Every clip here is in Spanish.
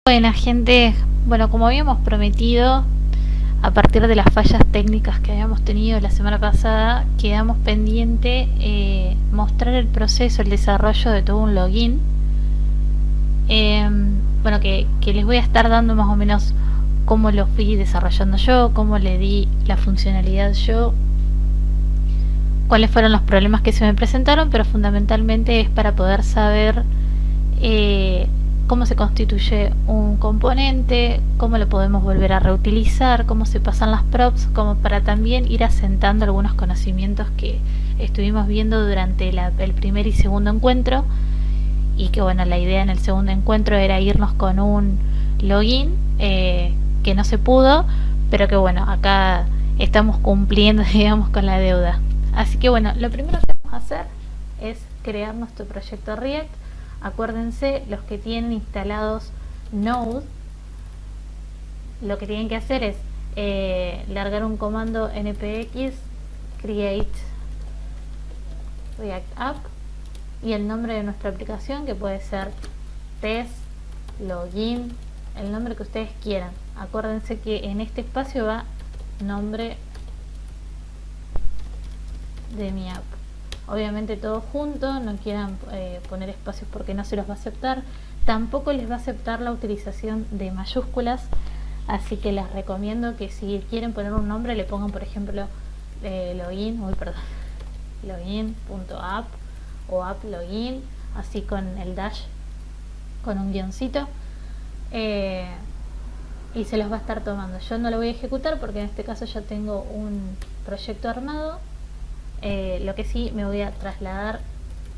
Buena gente, bueno, como habíamos prometido, a partir de las fallas técnicas que habíamos tenido la semana pasada, quedamos pendiente mostrar el proceso, el desarrollo de todo un login. Eh, bueno, que les voy a estar dando más o menos cómo lo fui desarrollando yo, cómo le di la funcionalidad yo, cuáles fueron los problemas que se me presentaron, pero fundamentalmente es para poder saber cómo se constituye un componente, cómo lo podemos volver a reutilizar, cómo se pasan las props, como para también ir asentando algunos conocimientos que estuvimos viendo durante el primer y segundo encuentro, y que bueno, la idea en el segundo encuentro era irnos con un login que no se pudo, pero que bueno, acá estamos cumpliendo digamos con la deuda. Así que bueno, lo primero que vamos a hacer es crear nuestro proyecto React. Acuérdense, los que tienen instalados Node, lo que tienen que hacer es largar un comando npx create react app y el nombre de nuestra aplicación, que puede ser test, login, el nombre que ustedes quieran. Acuérdense que en este espacio va nombre de mi app. Obviamente todo junto, no quieran poner espacios porque no se los va a aceptar. Tampoco les va a aceptar la utilización de mayúsculas, así que les recomiendo que si quieren poner un nombre le pongan, por ejemplo, login.app o app login, así con el dash, con un guioncito, y se los va a estar tomando. Yo no lo voy a ejecutar porque en este caso ya tengo un proyecto armado. Lo que sí me voy a trasladar,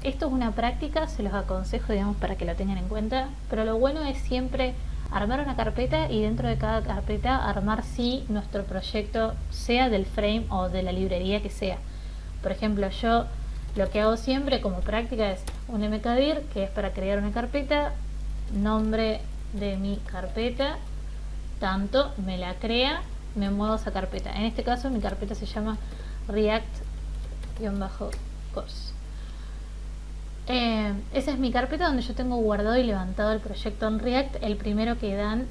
esto es una práctica, se los aconsejo digamos para que lo tengan en cuenta, pero lo bueno es siempre armar una carpeta y dentro de cada carpeta armar si nuestro proyecto sea del frame o de la librería que sea. Por ejemplo, yo lo que hago siempre como práctica es un mkdir, que es para crear una carpeta, nombre de mi carpeta, tanto, me la crea, me muevo a esa carpeta. En este caso mi carpeta se llama React-course. Esa es mi carpeta donde yo tengo guardado y levantado el proyecto en React, el primero que dan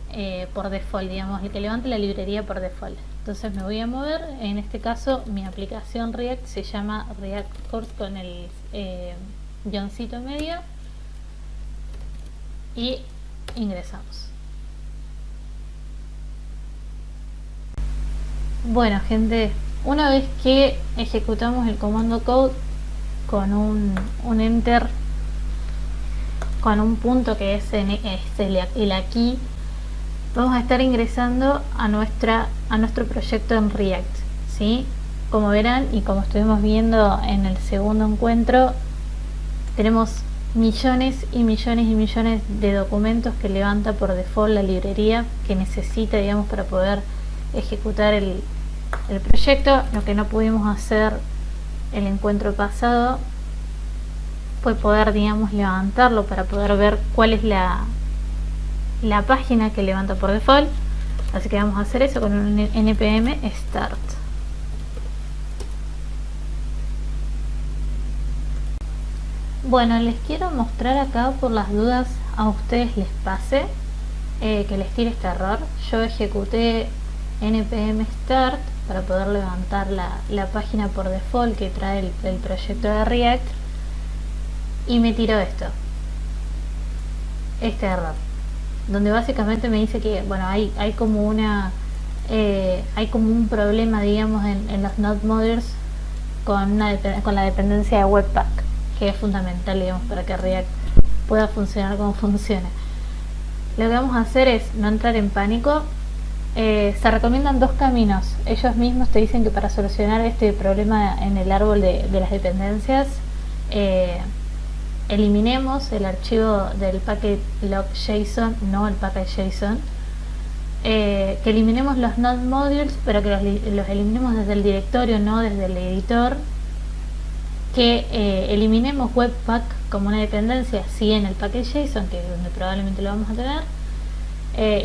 por default, digamos, el que levante la librería por default. Entonces me voy a mover, en este caso mi aplicación React se llama React Course con el guioncito medio, y ingresamos. Bueno gente, una vez que ejecutamos el comando code con un enter, con un punto que es el aquí, vamos a estar ingresando a nuestro proyecto en React, ¿sí? Como verán y como estuvimos viendo en el segundo encuentro, tenemos millones y millones y millones de documentos que levanta por default la librería que necesita, digamos, para poder ejecutar el proyecto. Lo que no pudimos hacer el encuentro pasado fue poder, digamos, levantarlo para poder ver cuál es la página que levanta por default, así que vamos a hacer eso con un npm start. Bueno, les quiero mostrar acá, por las dudas a ustedes les pase que les tire este error. Yo ejecuté npm start para poder levantar la página por default que trae el proyecto de React, y me tiró este error, donde básicamente me dice que bueno, hay como un problema, digamos, en los node modules con la dependencia de webpack, que es fundamental, digamos, para que React pueda funcionar como funciona. Lo que vamos a hacer es no entrar en pánico. Se recomiendan dos caminos. Ellos mismos te dicen que para solucionar este problema en el árbol de las dependencias, eliminemos el archivo del packet log.json, no el package.json, que eliminemos los node modules, pero que los eliminemos desde el directorio, no desde el editor, que eliminemos webpack como una dependencia, sí, en el package.json, que es donde probablemente lo vamos a tener,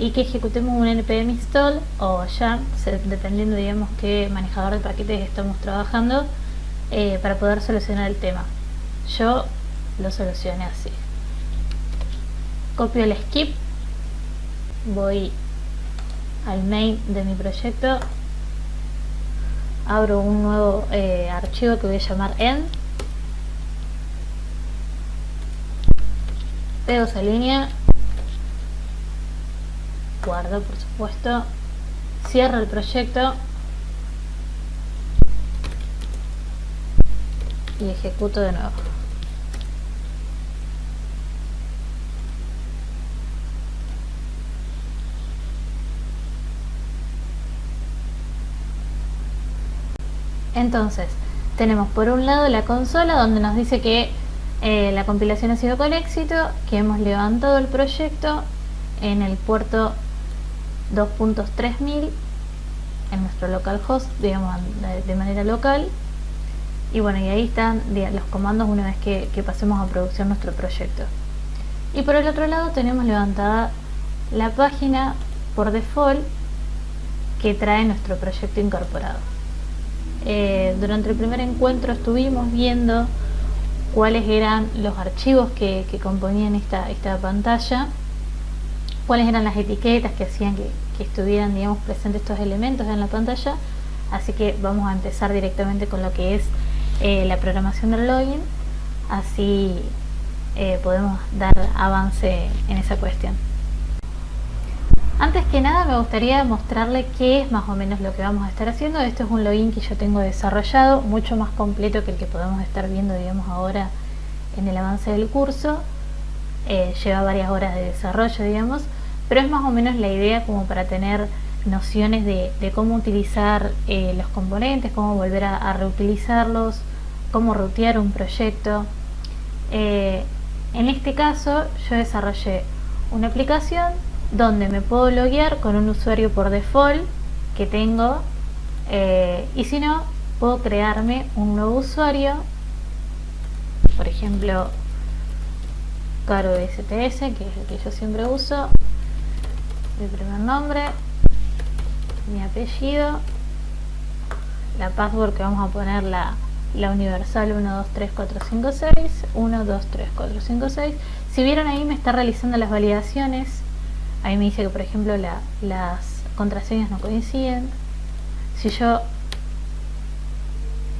y que ejecutemos un npm install o yarn, dependiendo, digamos, qué manejador de paquetes estamos trabajando, para poder solucionar el tema. Yo lo solucioné así. Copio el skip voy al main de mi proyecto, abro un nuevo archivo que voy a llamar end, pego esa línea, guardo por supuesto, cierro el proyecto y ejecuto de nuevo. Entonces, tenemos por un lado la consola donde nos dice que la compilación ha sido con éxito, que hemos levantado el proyecto en el puerto 2.3000 en nuestro localhost, digamos de manera local. Y bueno, y ahí están los comandos una vez que pasemos a producción nuestro proyecto. Y por el otro lado tenemos levantada la página por default que trae nuestro proyecto incorporado. Durante el primer encuentro estuvimos viendo cuáles eran los archivos que componían esta pantalla, cuáles eran las etiquetas que hacían que estuvieran, digamos, presentes estos elementos en la pantalla. Así que vamos a empezar directamente con lo que es la programación del login, así podemos dar avance en esa cuestión. Antes que nada me gustaría mostrarle qué es más o menos lo que vamos a estar haciendo. Esto es un login que yo tengo desarrollado, mucho más completo que el que podemos estar viendo, digamos, ahora en el avance del curso. Lleva varias horas de desarrollo, digamos, pero es más o menos la idea como para tener nociones de cómo utilizar los componentes, cómo volver a reutilizarlos, cómo rutear un proyecto. En este caso yo desarrollé una aplicación donde me puedo loguear con un usuario por default que tengo, y si no, puedo crearme un nuevo usuario, por ejemplo Caro STS, que es el que yo siempre uso, mi primer nombre, mi apellido, la password que vamos a poner la universal 123456, 123456. Si vieron ahí me está realizando las validaciones. Ahí me dice que por ejemplo las contraseñas no coinciden. Si yo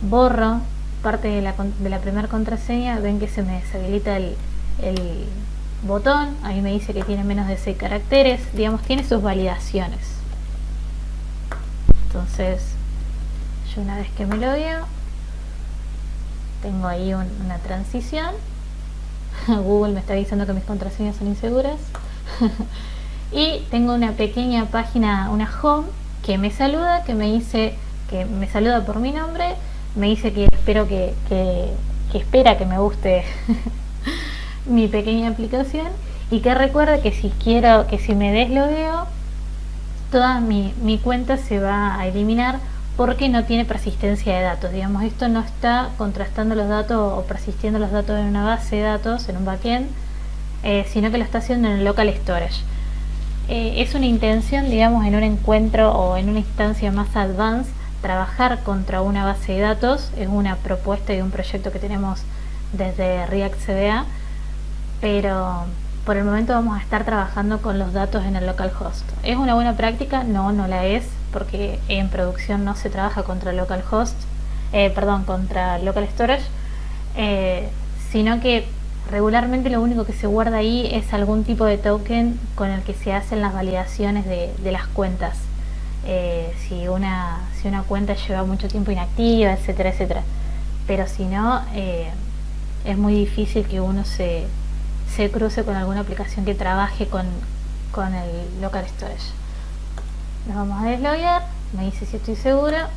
borro parte de la primera contraseña, ven que se me deshabilita el botón. Ahí me dice que tiene menos de 6 caracteres. Digamos, tiene sus validaciones. Entonces yo una vez que me logueo, tengo ahí una transición. Google me está avisando que mis contraseñas son inseguras. Y tengo una pequeña página, una home, que me saluda, que me dice, que me saluda por mi nombre, me dice que espero que espera que me guste mi pequeña aplicación, y que recuerde que si me deslogueo, toda mi cuenta se va a eliminar porque no tiene persistencia de datos. Digamos, esto no está contrastando los datos o persistiendo los datos en una base de datos, en un backend, sino que lo está haciendo en el local storage. Es una intención, digamos, en un encuentro o en una instancia más advanced, trabajar contra una base de datos. Es una propuesta y un proyecto que tenemos desde React CDA, pero por el momento vamos a estar trabajando con los datos en el localhost. ¿Es una buena práctica? No, no la es, porque en producción no se trabaja contra localhost, contra local storage, sino que regularmente lo único que se guarda ahí es algún tipo de token con el que se hacen las validaciones de las cuentas. Si una cuenta lleva mucho tiempo inactiva, etcétera, etcétera. Pero si no, es muy difícil que uno se cruce con alguna aplicación que trabaje con el local storage. Nos vamos a desloguear, me dice si estoy segura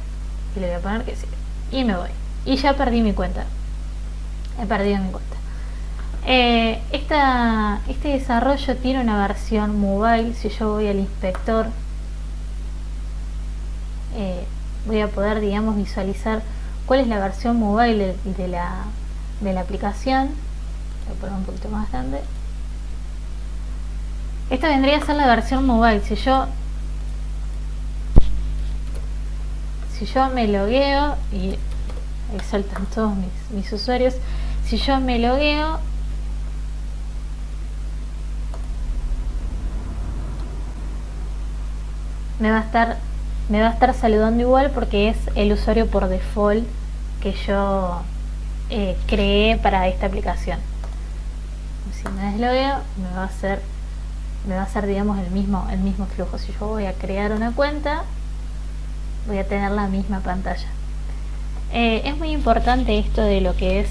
y le voy a poner que sí, y me voy, y ya perdí mi cuenta. He perdido mi cuenta. Este desarrollo tiene una versión mobile. Si yo voy al inspector, voy a poder, digamos, visualizar cuál es la versión mobile de la aplicación. Voy a poner un poquito más grande. Esta vendría a ser la versión mobile. Si yo me logueo, y ahí saltan todos mis usuarios. Si yo me logueo, me va a estar saludando igual porque es el usuario por default que yo creé para esta aplicación. Si me deslogueo, me va a hacer digamos el mismo flujo. Si yo voy a crear una cuenta, voy a tener la misma pantalla. Es muy importante esto de lo que es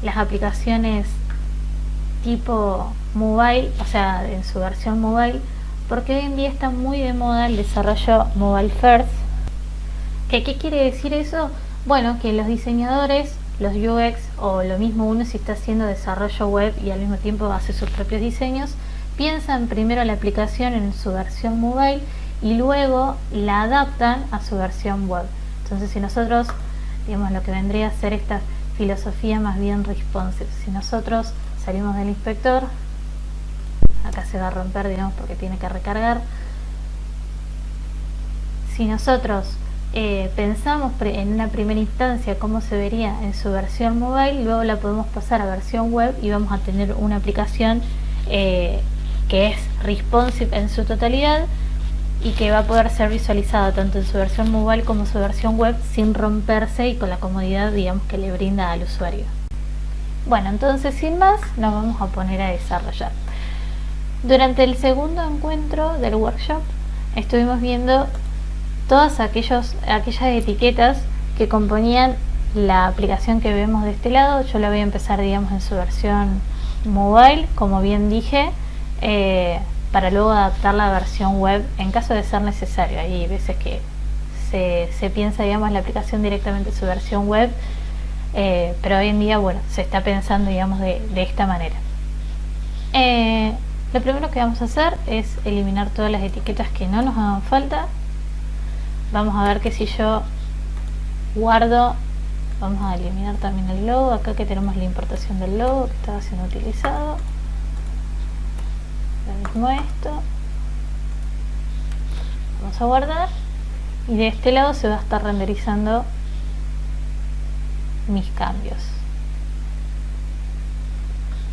las aplicaciones tipo mobile, o sea, en su versión mobile, porque hoy en día está muy de moda el desarrollo mobile first. ¿Qué quiere decir eso? Bueno, que los diseñadores, los UX o lo mismo uno si está haciendo desarrollo web y al mismo tiempo hace sus propios diseños, piensan primero la aplicación en su versión mobile y luego la adaptan a su versión web. Entonces, si nosotros, digamos, lo que vendría a ser esta filosofía más bien responsive, si nosotros salimos del inspector, acá se va a romper, digamos, porque tiene que recargar. Si nosotros pensamos en una primera instancia cómo se vería en su versión mobile, luego la podemos pasar a versión web y vamos a tener una aplicación que es responsive en su totalidad y que va a poder ser visualizada tanto en su versión mobile como su versión web sin romperse y con la comodidad, digamos, que le brinda al usuario. Bueno, entonces sin más nos vamos a poner a desarrollar. Durante el segundo encuentro del workshop estuvimos viendo todas aquellas etiquetas que componían la aplicación que vemos de este lado. Yo la voy a empezar, digamos, en su versión mobile, como bien dije, para luego adaptar la versión web en caso de ser necesario. Hay veces que se piensa, digamos, la aplicación directamente en su versión web, pero hoy en día, bueno, se está pensando, digamos, de esta manera. Lo primero que vamos a hacer es eliminar todas las etiquetas que no nos hagan falta. Vamos a ver que si yo guardo, vamos a eliminar también el logo. Acá que tenemos la importación del logo que estaba siendo utilizado. Lo mismo esto. Vamos a guardar. Y de este lado se va a estar renderizando mis cambios.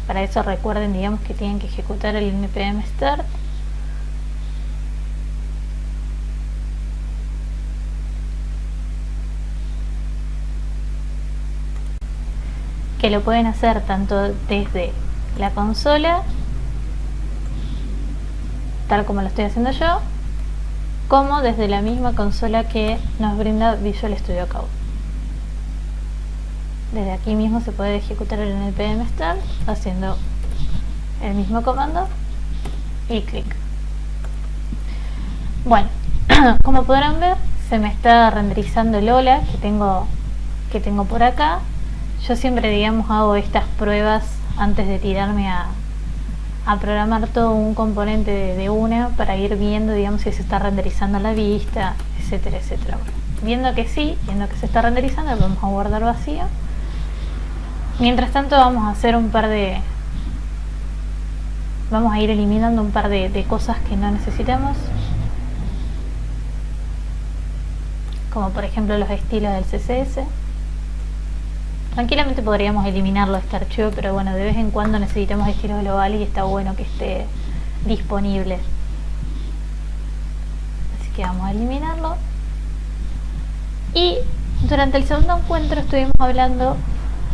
Para eso recuerden, digamos, que tienen que ejecutar el npm start. Que lo pueden hacer tanto desde la consola, tal como lo estoy haciendo yo, como desde la misma consola que nos brinda Visual Studio Code. Desde aquí mismo se puede ejecutar el npm start haciendo el mismo comando y clic. Bueno, como podrán ver, se me está renderizando el hola que tengo por acá. Yo siempre, digamos, hago estas pruebas antes de tirarme a programar todo un componente de una para ir viendo, digamos, si se está renderizando la vista, etcétera, etcétera. Bueno, viendo que sí, viendo que se está renderizando, lo vamos a guardar vacío. Mientras tanto vamos a hacer vamos a ir eliminando un par de cosas que no necesitamos, como por ejemplo los estilos del CSS. Tranquilamente podríamos eliminarlo este archivo, pero bueno, de vez en cuando necesitamos estilos globales y está bueno que esté disponible. Así que vamos a eliminarlo. Y durante el segundo encuentro estuvimos hablando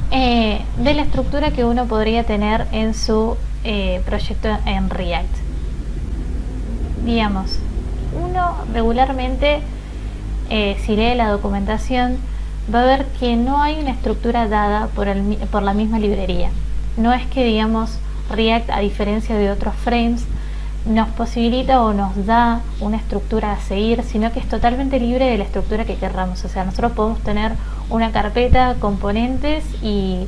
de la estructura que uno podría tener en su proyecto en React. Digamos, uno regularmente, si lee la documentación, va a ver que no hay una estructura dada por la misma librería. No es que, digamos, React, a diferencia de otros frames, nos posibilita o nos da una estructura a seguir, sino que es totalmente libre de la estructura que querramos. O sea, nosotros podemos tener una carpeta, componentes y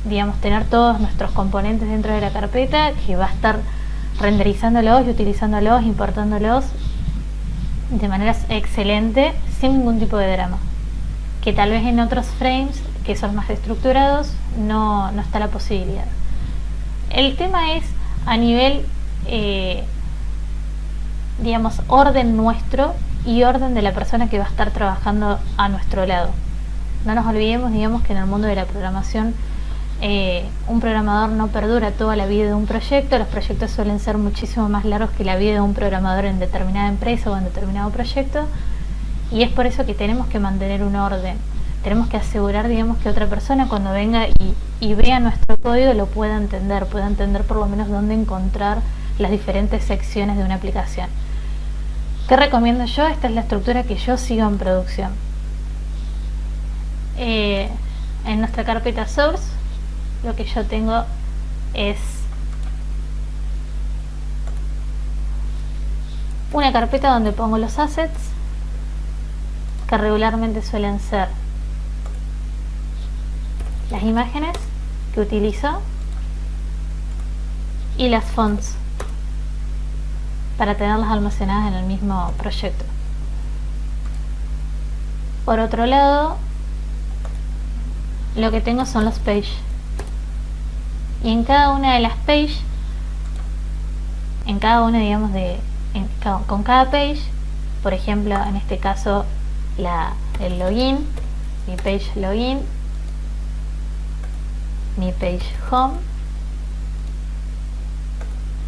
digamos, tener todos nuestros componentes dentro de la carpeta que va a estar renderizándolos y utilizándolos, importándolos de manera excelente, sin ningún tipo de drama. Que tal vez en otros frames que son más estructurados no está la posibilidad. El tema es a nivel digamos, orden nuestro y orden de la persona que va a estar trabajando a nuestro lado. No nos olvidemos, digamos, que en el mundo de la programación un programador no perdura toda la vida de un proyecto, los proyectos suelen ser muchísimo más largos que la vida de un programador en determinada empresa o en determinado proyecto, y es por eso que tenemos que mantener un orden. Tenemos que asegurar, digamos, que otra persona cuando venga y vea nuestro código lo pueda entender por lo menos dónde encontrar las diferentes secciones de una aplicación. ¿Qué recomiendo yo? Esta es la estructura que yo sigo en producción. En nuestra carpeta source, lo que yo tengo es una carpeta donde pongo los assets, que regularmente suelen ser las imágenes que utilizo y las fonts para tenerlas almacenadas en el mismo proyecto. Por otro lado, lo que tengo son los page, y en cada una de las page, en cada una, digamos, con cada page, por ejemplo, en este caso el login, mi page login, mi page home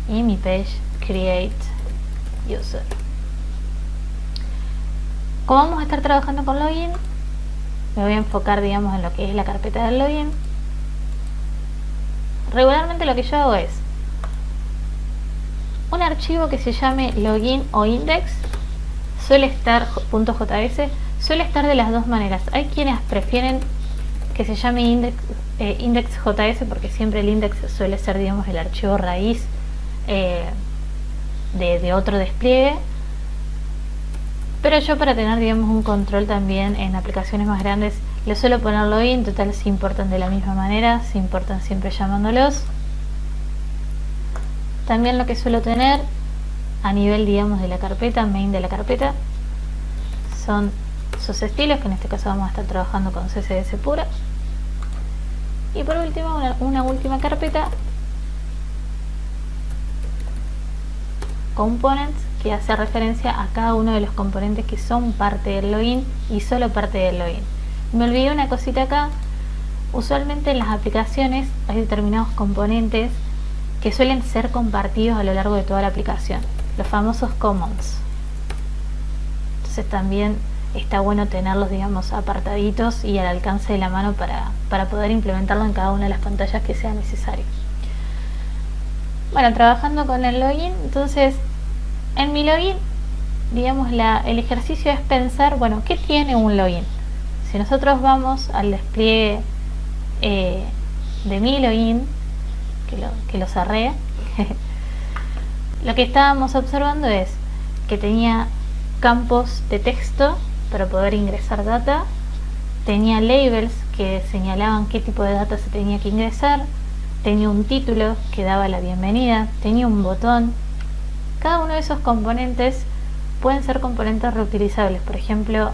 y mi page create user. Como vamos a estar trabajando con login, me voy a enfocar, digamos, en lo que es la carpeta del login. Regularmente lo que yo hago es un archivo que se llame login o index, suele estar .js, suele estar de las dos maneras. Hay quienes prefieren que se llame index.js porque siempre el index suele ser, digamos, el archivo raíz de otro despliegue, pero yo, para tener, digamos, un control también en aplicaciones más grandes, le suelo poner login. Total, se importan de la misma manera, se importan siempre llamándolos. También lo que suelo tener a nivel, digamos, de la carpeta, main de la carpeta, son sus estilos, que en este caso vamos a estar trabajando con CSS pura. Y por último, una última carpeta, components, que hace referencia a cada uno de los componentes que son parte del login y solo parte del login. Me olvidé una cosita acá. Usualmente en las aplicaciones hay determinados componentes que suelen ser compartidos a lo largo de toda la aplicación, los famosos commons. Entonces también está bueno tenerlos, digamos, apartaditos y al alcance de la mano para poder implementarlo en cada una de las pantallas que sea necesario. Bueno, trabajando con el login, entonces en mi login, digamos, el ejercicio es pensar, bueno, ¿qué tiene un login? Si nosotros vamos al despliegue de mi login, que lo cerré, lo que estábamos observando es que tenía campos de texto para poder ingresar data, tenía labels que señalaban qué tipo de data se tenía que ingresar, tenía un título que daba la bienvenida, tenía un botón. Cada uno de esos componentes pueden ser componentes reutilizables. Por ejemplo,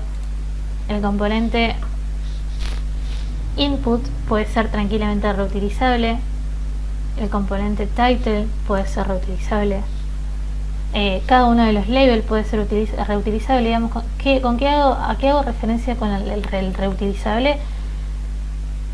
el componente input puede ser tranquilamente reutilizable, el componente title puede ser reutilizable, cada uno de los labels puede ser reutilizable. Digamos, ¿a qué hago referencia con el reutilizable?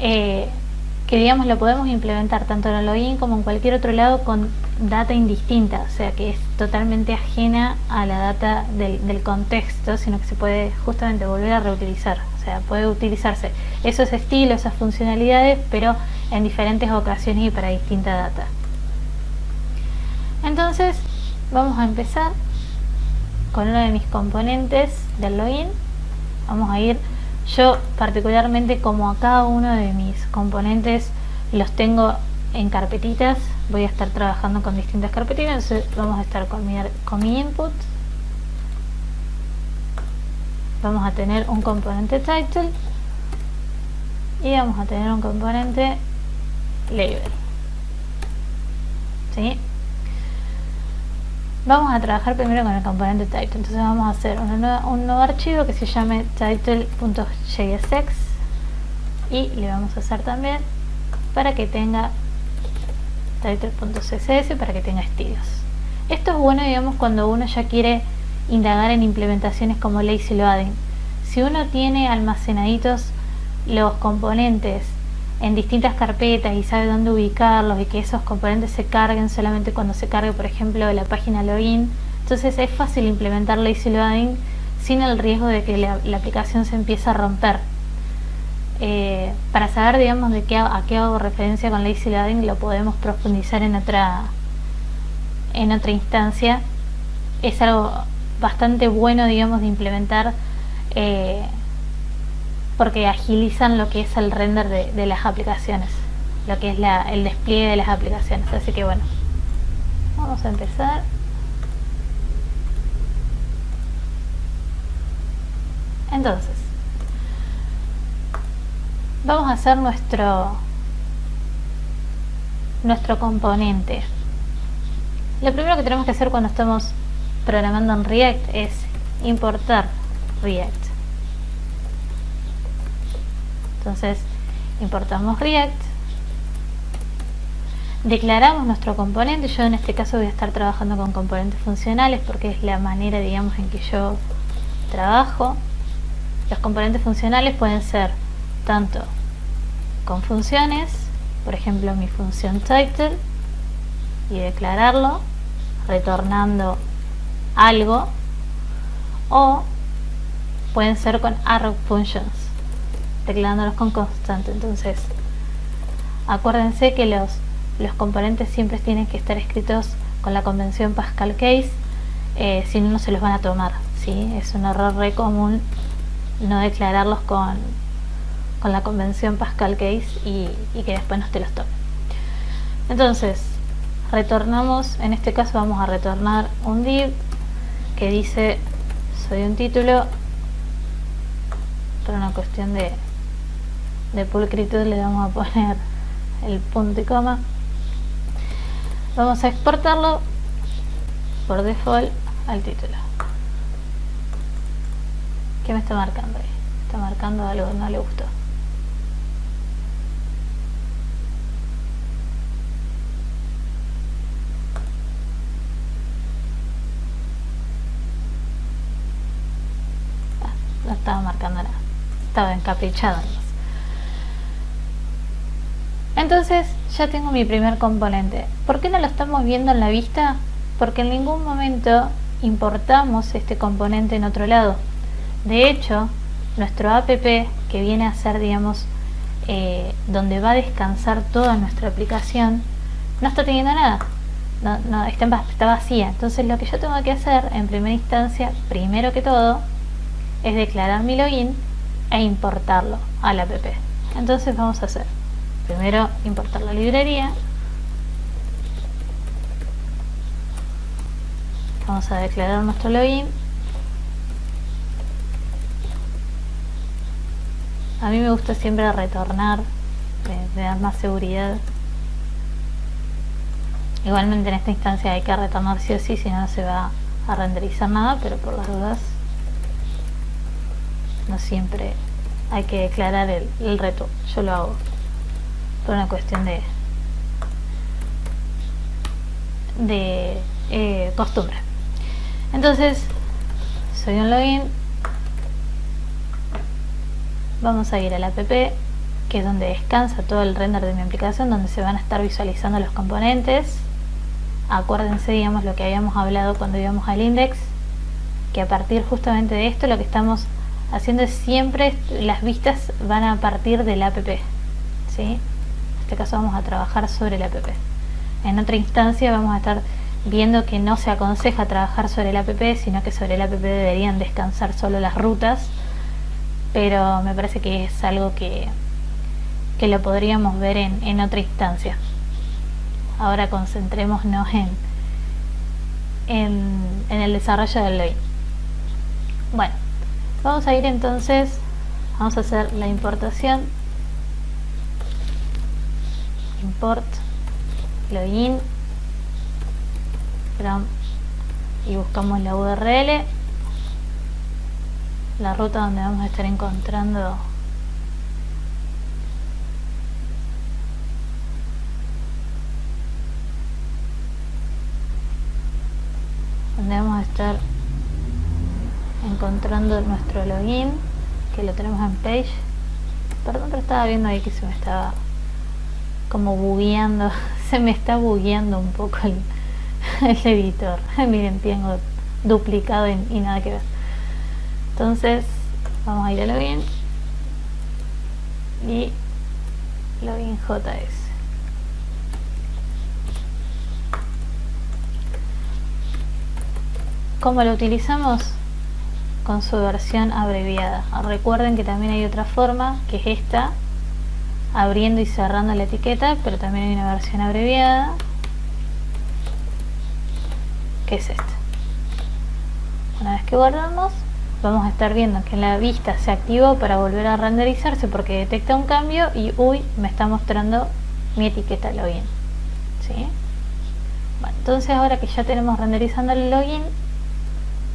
Que, digamos, lo podemos implementar tanto en el login como en cualquier otro lado con data indistinta, o sea, que es totalmente ajena a la data del contexto, sino que se puede justamente volver a reutilizar. O sea, puede utilizarse esos estilos, esas funcionalidades, pero en diferentes ocasiones y para distinta data. Entonces vamos a empezar con uno de mis componentes del login. Vamos a ir, yo particularmente, como a cada uno de mis componentes los tengo en carpetitas, voy a estar trabajando con distintas carpetitas. Entonces vamos a estar con mi input, vamos a tener un componente title y vamos a tener un componente label, ¿sí? Vamos a trabajar primero con el componente title. Entonces vamos a hacer un nuevo archivo que se llame title.jsx y le vamos a hacer también para que tenga title.css, para que tenga estilos. Esto es bueno, digamos, cuando uno ya quiere indagar en implementaciones como lazy loading. Si uno tiene almacenaditos los componentes en distintas carpetas y sabe dónde ubicarlos y que esos componentes se carguen solamente cuando se cargue, por ejemplo, la página login. Entonces es fácil implementar lazy loading sin el riesgo de que la aplicación se empiece a romper. Para saber, digamos, a qué hago referencia con lazy loading, lo podemos profundizar en otra instancia. Es algo bastante bueno, digamos, de implementar, porque agilizan lo que es el render de las aplicaciones, lo que es el despliegue de las aplicaciones. Así que bueno, vamos a empezar. Entonces vamos a hacer nuestro componente. Lo primero que tenemos que hacer cuando estamos programando en React es importar React. Entonces importamos React, declaramos nuestro componente. Yo en este caso voy a estar trabajando con componentes funcionales porque es la manera, digamos, en que yo trabajo. Los componentes funcionales pueden ser tanto con funciones, por ejemplo mi función title, y declararlo retornando algo, o pueden ser con arrow functions, declarándolos con constante. Entonces acuérdense que los componentes siempre tienen que estar escritos con la convención Pascal Case, si no se los van a tomar, ¿sí? Es un error re común no declararlos con la convención Pascal Case y que después no te los tomen. Entonces retornamos, en este caso vamos a retornar un div que dice soy un título. Por una cuestión de pulcritud le vamos a poner el punto y coma. Vamos a exportarlo por default al título. ¿Qué me está marcando ahí? Está marcando algo que no le gustó. No estaba marcando nada, estaba encaprichado. Entonces ya tengo mi primer componente. ¿Por qué no lo estamos viendo en la vista? Porque en ningún momento importamos este componente en otro lado. De hecho, nuestro app, que viene a ser, digamos, donde va a descansar toda nuestra aplicación, no está teniendo nada, está vacía. Entonces lo que yo tengo que hacer en primera instancia, primero que todo, es declarar mi login e importarlo al app. Entonces vamos a hacer primero importar la librería. Vamos a declarar nuestro login. A mí me gusta siempre retornar, me da más seguridad. Igualmente en esta instancia hay que retornar sí o sí, si no, no se va a renderizar nada, pero por las dudas no siempre hay que declarar el reto. Yo lo hago por una cuestión de costumbre. Entonces soy un login. Vamos a ir al app, que es donde descansa todo el render de mi aplicación, donde se van a estar visualizando los componentes. Acuérdense, digamos, lo que habíamos hablado cuando íbamos al index, que a partir justamente de esto lo que estamos haciendo es siempre las vistas van a partir del app, ¿sí? En este caso vamos a trabajar sobre el app. En otra instancia vamos a estar viendo que no se aconseja trabajar sobre el app, sino que sobre el app deberían descansar solo las rutas, pero me parece que es algo que lo podríamos ver en otra instancia. Ahora concentrémonos en el desarrollo del login. Bueno, vamos a ir entonces, vamos a hacer la importación. Import login from, y buscamos la URL, la ruta donde vamos a estar encontrando nuestro login, que lo tenemos en page. Perdón, pero estaba viendo ahí que se me estaba como bugueando, se me está bugueando un poco el editor. Miren, tengo duplicado y nada que ver. Entonces vamos a ir a login y login JS. ¿Cómo lo utilizamos? Con su versión abreviada. Recuerden que también hay otra forma, que es esta, abriendo y cerrando la etiqueta, pero también hay una versión abreviada, que es esta. Una vez que guardamos, vamos a estar viendo que la vista se activó para volver a renderizarse porque detecta un cambio y uy, me está mostrando mi etiqueta login. ¿Sí? Bueno, entonces ahora que ya tenemos renderizando el login,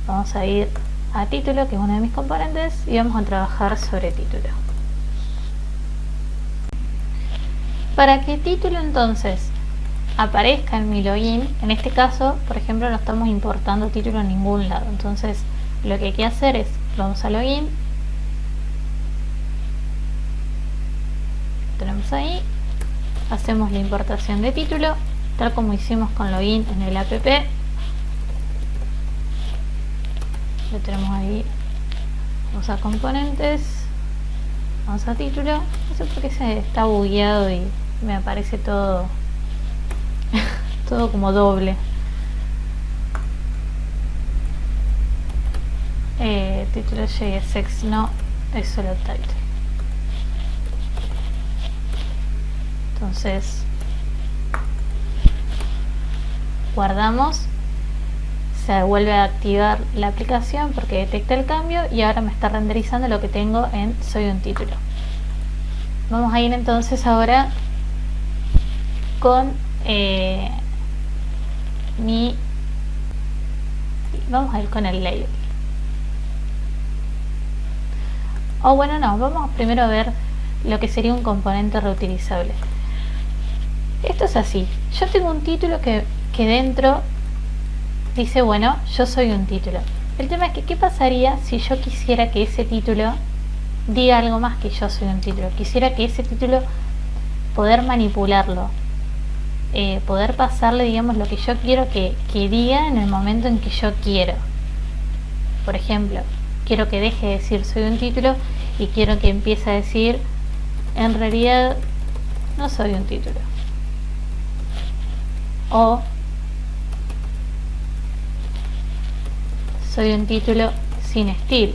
vamos a ir a título, que es uno de mis componentes, y vamos a trabajar sobre título. Para que título entonces aparezca en mi login, en este caso, por ejemplo, no estamos importando título en ningún lado, entonces lo que hay que hacer es, vamos a login, tenemos ahí, hacemos la importación de título, tal como hicimos con login en el app, lo tenemos ahí, vamos a componentes, vamos a título, no sé por qué se está bugueado y me aparece todo todo como doble. Título JSX, no, es solo title. Entonces guardamos, se vuelve a activar la aplicación porque detecta el cambio y ahora me está renderizando lo que tengo en soy un título. Vamos a ir entonces ahora con vamos a ir con el label. O bueno, no, vamos primero a ver lo que sería un componente reutilizable. Esto es así, yo tengo un título que dentro dice, bueno, yo soy un título. El tema es que, ¿qué pasaría si yo quisiera que ese título diga algo más que yo soy un título? Quisiera que ese título, poder manipularlo, poder pasarle, digamos, lo que yo quiero que diga en el momento en que yo quiero. Por ejemplo, quiero que deje de decir soy un título y quiero que empiece a decir, en realidad no soy un título. O soy un título sin estilo.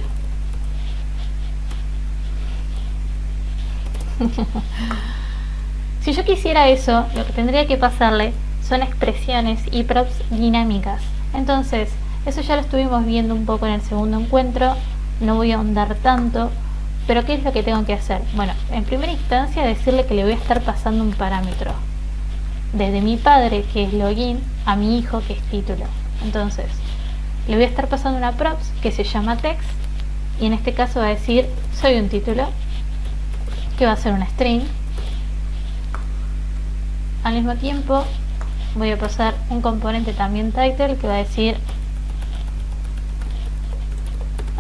Si yo quisiera eso, lo que tendría que pasarle son expresiones y props dinámicas. Entonces, eso ya lo estuvimos viendo un poco en el segundo encuentro, no voy a ahondar tanto, pero ¿qué es lo que tengo que hacer? Bueno, en primera instancia decirle que le voy a estar pasando un parámetro, desde mi padre, que es login, a mi hijo, que es título. Entonces, le voy a estar pasando una props que se llama text, y en este caso va a decir soy un título, que va a ser una string. Al mismo tiempo voy a pasar un componente también title que va a decir,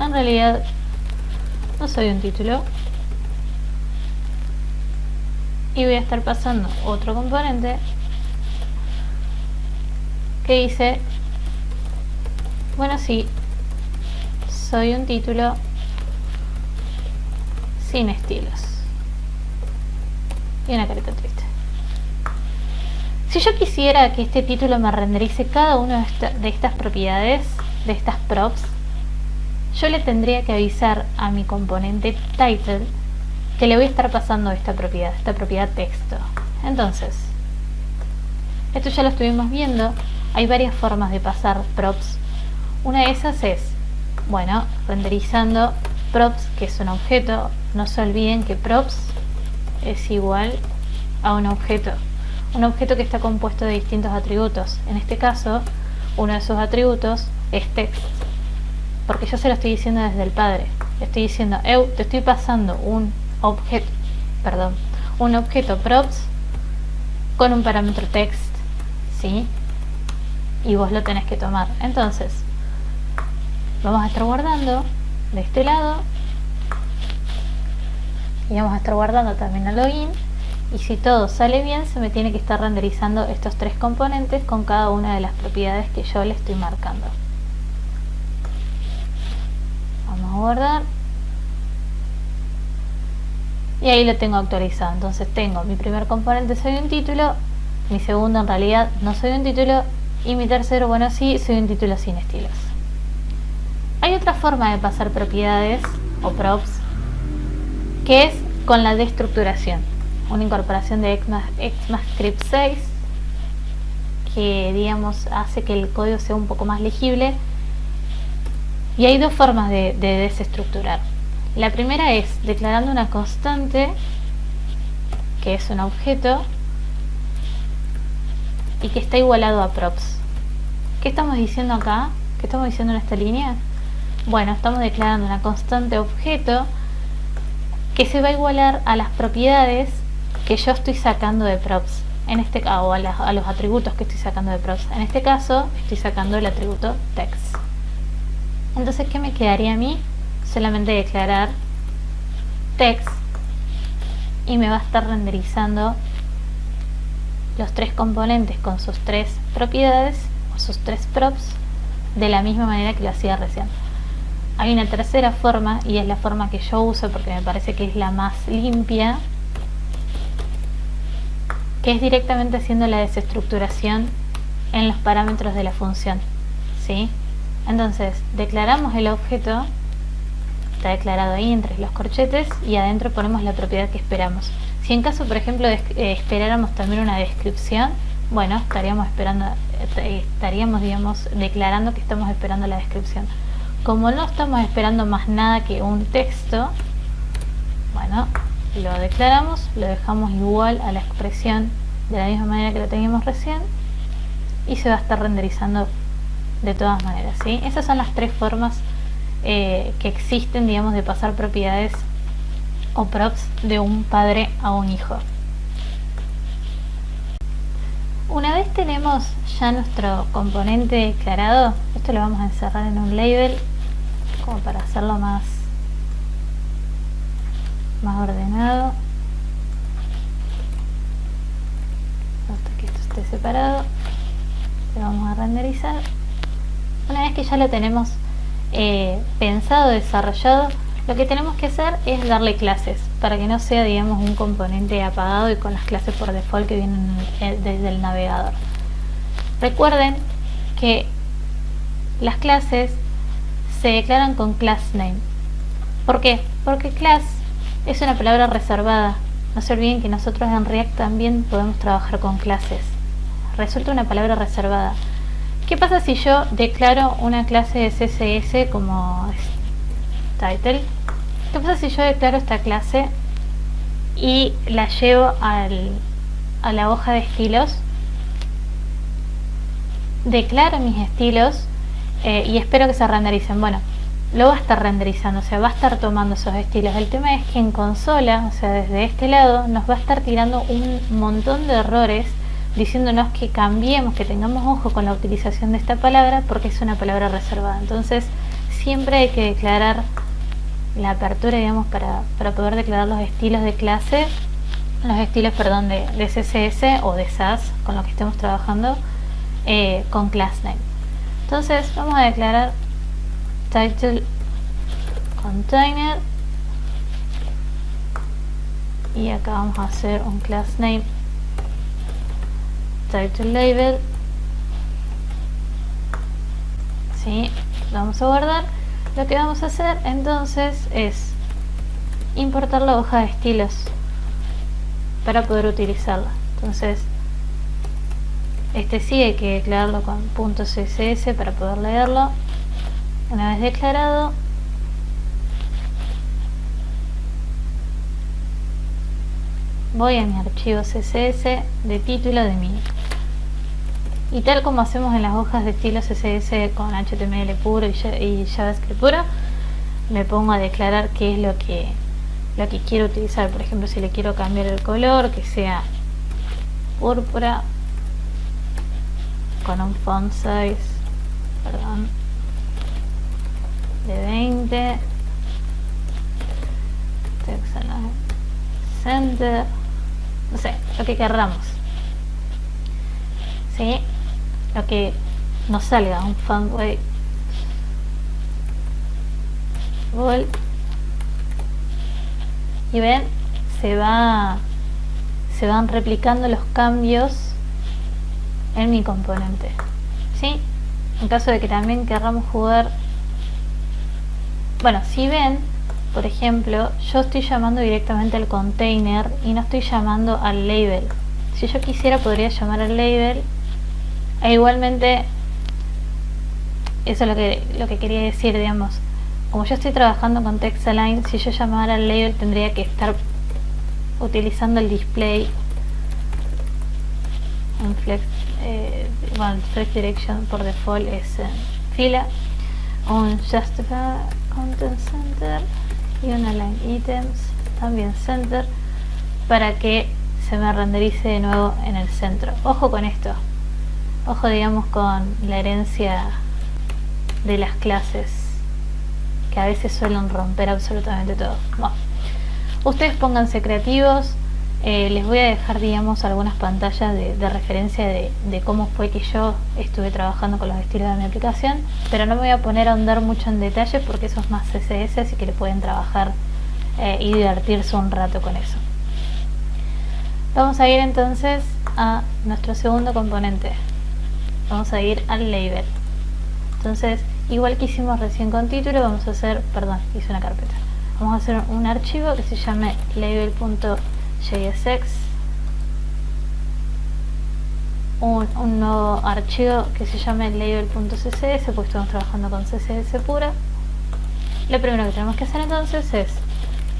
en realidad no soy un título, y voy a estar pasando otro componente que dice, bueno, sí, soy un título sin estilos, y una carita triste. Si yo quisiera que este título me renderice cada una de estas propiedades, de estas props, yo le tendría que avisar a mi componente title que le voy a estar pasando esta propiedad texto. Entonces, esto ya lo estuvimos viendo, hay varias formas de pasar props. Una de esas es, bueno, renderizando props, que es un objeto. No se olviden que props es igual a un objeto que está compuesto de distintos atributos. En este caso, uno de esos atributos es text, porque yo se lo estoy diciendo desde el padre. Estoy diciendo, te estoy pasando un objeto props con un parámetro text, ¿sí? Y vos lo tenés que tomar. Entonces, vamos a estar guardando de este lado, y vamos a estar guardando también el login, y si todo sale bien se me tiene que estar renderizando estos tres componentes con cada una de las propiedades que yo le estoy marcando. Vamos a guardar y ahí lo tengo actualizado. Entonces tengo mi primer componente, soy un título, mi segundo en realidad no soy un título, y mi tercero, bueno, sí, soy un título sin estilos. Hay otra forma de pasar propiedades o props, que es con la deestructuración, una incorporación de ECMAScript 6 que, digamos, hace que el código sea un poco más legible. Y hay dos formas de desestructurar. La primera es declarando una constante, que es un objeto, y que está igualado a props. ¿Qué estamos diciendo acá? ¿Qué estamos diciendo en esta línea? Bueno, estamos declarando una constante objeto que se va a igualar a las propiedades que yo estoy sacando de props, en este caso, o a los atributos que estoy sacando de props. En este caso estoy sacando el atributo text. Entonces, ¿qué me quedaría a mí? Solamente declarar text y me va a estar renderizando los tres componentes con sus tres propiedades o sus tres props de la misma manera que lo hacía recién. Hay una tercera forma, y es la forma que yo uso porque me parece que es la más limpia, que es directamente haciendo la desestructuración en los parámetros de la función, ¿sí? Entonces declaramos el objeto, está declarado ahí entre los corchetes, y adentro ponemos la propiedad que esperamos. Si en caso, por ejemplo, esperáramos también una descripción, bueno, estaríamos, digamos, declarando que estamos esperando la descripción. Como no estamos esperando más nada que un texto, bueno, lo declaramos, lo dejamos igual a la expresión de la misma manera que lo teníamos recién, y se va a estar renderizando de todas maneras, ¿sí? Esas son las tres formas que existen, digamos, de pasar propiedades o props de un padre a un hijo. Una vez tenemos ya nuestro componente declarado, esto lo vamos a encerrar en un label como para hacerlo más ordenado, hasta que esto esté separado. Lo vamos a renderizar. Una vez que ya lo tenemos pensado, desarrollado, lo que tenemos que hacer es darle clases para que no sea, digamos, un componente apagado y con las clases por default que vienen desde el navegador. Recuerden que las clases se declaran con class name. ¿Por qué? Porque class es una palabra reservada. No se olviden que nosotros en React también podemos trabajar con clases. Resulta una palabra reservada. ¿Qué pasa si yo declaro una clase de CSS como title? ¿Qué pasa si yo declaro esta clase y la llevo a la hoja de estilos? Declaro mis estilos y espero que se rendericen. Bueno, lo va a estar renderizando, o sea, va a estar tomando esos estilos. El tema es que en consola, o sea, desde este lado, nos va a estar tirando un montón de errores diciéndonos que cambiemos, que tengamos ojo con la utilización de esta palabra porque es una palabra reservada. Entonces siempre hay que declarar la apertura, digamos, para poder declarar los estilos de clase, los estilos, perdón, de CSS o de SAS, con lo que estemos trabajando, con class name. Entonces vamos a declarar title container y acá vamos a hacer un class name title label, ¿sí? Lo vamos a guardar. Lo que vamos a hacer entonces es importar la hoja de estilos para poder utilizarla. Entonces este sí hay que declararlo con .css para poder leerlo. Una vez declarado, voy a mi archivo CSS de título de mi, y tal como hacemos en las hojas de estilo CSS con HTML puro y JavaScript puro, me pongo a declarar qué es lo que quiero utilizar. Por ejemplo, si le quiero cambiar el color, que sea púrpura con un font size, perdón, de 20, text align center, no sé, lo que querramos, ¿sí? Lo que nos salga, un fanway ball, y ven, se van replicando los cambios en mi componente, ¿sí? En caso de que también querramos jugar, bueno, si ven, por ejemplo, yo estoy llamando directamente al container y no estoy llamando al label. Si yo quisiera podría llamar al label, e igualmente eso es lo que quería decir, digamos, como yo estoy trabajando con text align, si yo llamara al label tendría que estar utilizando el display en flex, bueno, flex direction por default es fila, un justify content center y un align items también center, para que se me renderice de nuevo en el centro. Ojo con esto, ojo, digamos, con la herencia de las clases, que a veces suelen romper absolutamente todo. Bueno, ustedes pónganse creativos. Les voy a dejar, digamos, algunas pantallas de referencia de cómo fue que yo estuve trabajando con los estilos de mi aplicación, pero no me voy a poner a ahondar mucho en detalle porque eso es más CSS, así que le pueden trabajar y divertirse un rato con eso. Vamos a ir entonces a nuestro segundo componente. Vamos a ir al label. Entonces, igual que hicimos recién con título, vamos a hacer, perdón, hice una carpeta. Vamos a hacer un archivo que se llame label.jsx, un nuevo archivo que se llame label.css, porque estamos trabajando con CSS pura. Lo primero que tenemos que hacer entonces es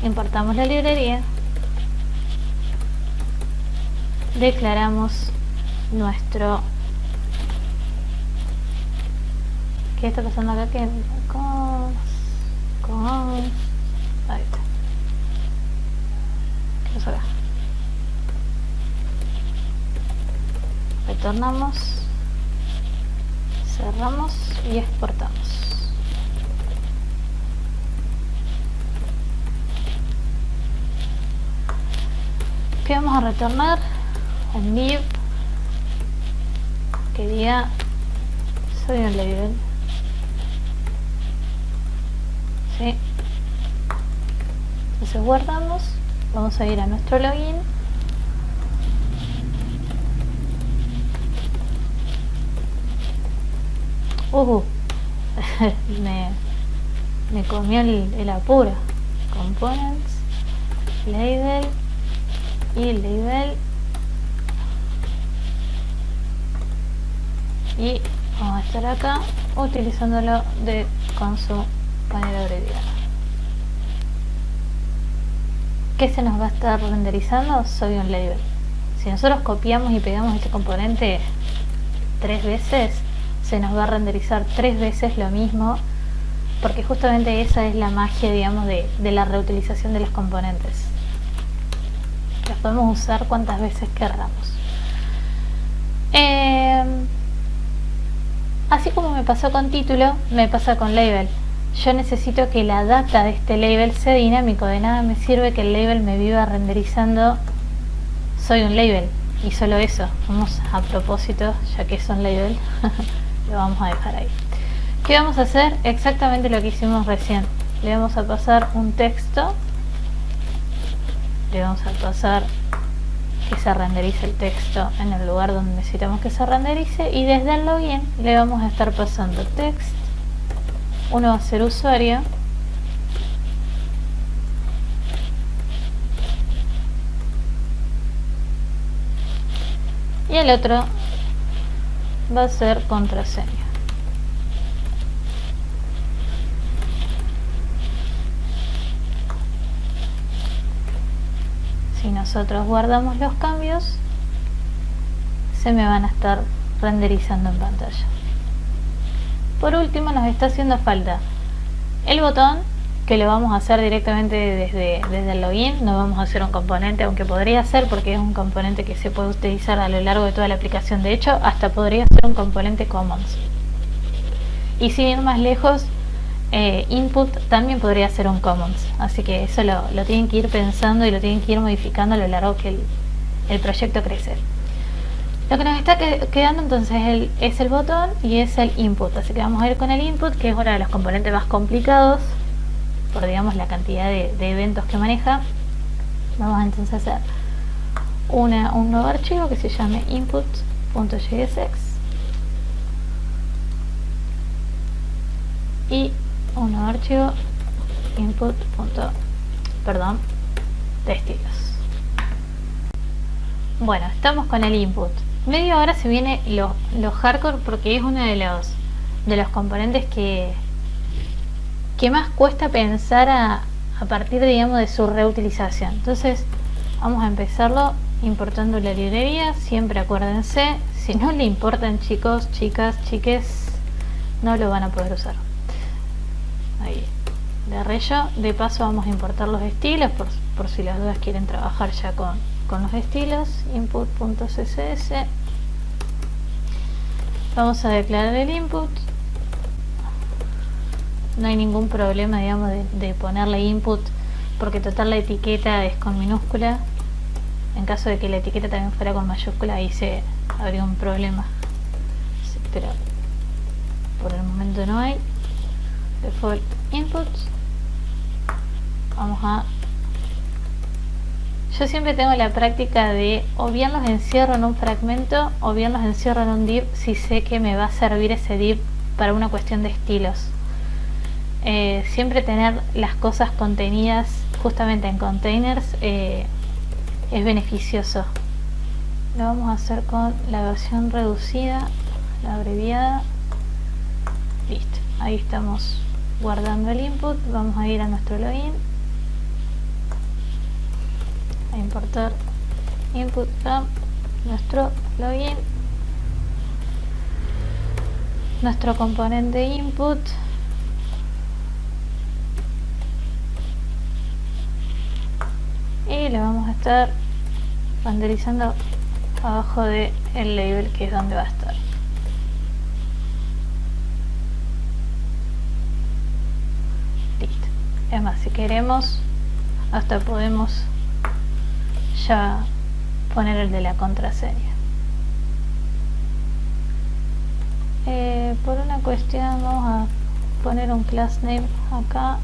importamos la librería, declaramos nuestro... ¿Qué está pasando acá? Que ahí está. ¿Qué pasó acá? Retornamos, cerramos y exportamos. ¿Qué vamos a retornar? En div que diga soy un label, ¿sí? Entonces guardamos, vamos a ir a nuestro login, me comió el apuro. Components, label y label, y vamos a estar acá utilizándolo con su manera abreviada. ¿Qué se nos va a estar renderizando? Soy un label. Si nosotros copiamos y pegamos este componente 3 veces, se nos va a renderizar 3 veces lo mismo, porque justamente esa es la magia, digamos, de la reutilización de los componentes. Los podemos usar cuantas veces queramos. Así como me pasó con título, me pasa con label. Yo necesito que la data de este label sea dinámico. De nada me sirve que el label me viva renderizando soy un label y solo eso. Vamos a propósito, ya que es un label, lo vamos a dejar ahí. ¿Qué vamos a hacer? Exactamente lo que hicimos recién. Le vamos a pasar un texto, le vamos a pasar que se renderice el texto en el lugar donde necesitamos que se renderice, y desde el login le vamos a estar pasando text. Uno va a ser usuario, y el otro va a ser contraseña. Si nosotros guardamos los cambios, se me van a estar renderizando en pantalla. Por último, nos está haciendo falta el botón, que lo vamos a hacer directamente desde el login. No vamos a hacer un componente, aunque podría ser, porque es un componente que se puede utilizar a lo largo de toda la aplicación. De hecho, hasta podría ser un componente commons. Y sin ir más lejos, input también podría ser un commons. Así que eso lo tienen que ir pensando y lo tienen que ir modificando a lo largo el proyecto crece. Lo que nos está quedando entonces es el botón y es el input, así que vamos a ir con el input, que es uno de los componentes más complicados por, digamos, la cantidad de eventos que maneja. Vamos a entonces hacer un nuevo archivo que se llame input.jsx y un nuevo archivo input. De estilos. Bueno, estamos con el input. Medio ahora se viene lo hardcore, porque es uno de los componentes que más cuesta pensar a partir, digamos, de su reutilización. Entonces vamos a empezarlo importando la librería. Siempre acuérdense, si no le importan, chicos, chicas, chiques, no lo van a poder usar. Ahí, de rello. De paso vamos a importar los estilos por si las dudas quieren trabajar ya con los estilos. Input.css. Vamos a declarar el input. No hay ningún problema, digamos, de ponerle input, porque total la etiqueta es con minúscula. En caso de que la etiqueta también fuera con mayúscula, ahí se habría un problema. Sí, pero por el momento no hay. Default input. Vamos a... Yo siempre tengo la práctica de o bien los encierro en un fragmento o bien los encierro en un div si sé que me va a servir ese div para una cuestión de estilos. Siempre tener las cosas contenidas justamente en containers es beneficioso. Lo vamos a hacer con la versión reducida, la abreviada. Listo, ahí estamos guardando el input. Vamos a ir a nuestro login, a importar input from nuestro login, nuestro componente input. Y le vamos a estar renderizando abajo de el label, que es donde va a estar. Listo. Es más, si queremos hasta podemos ya poner el de la contraseña. Por una cuestión vamos a poner un class name acá.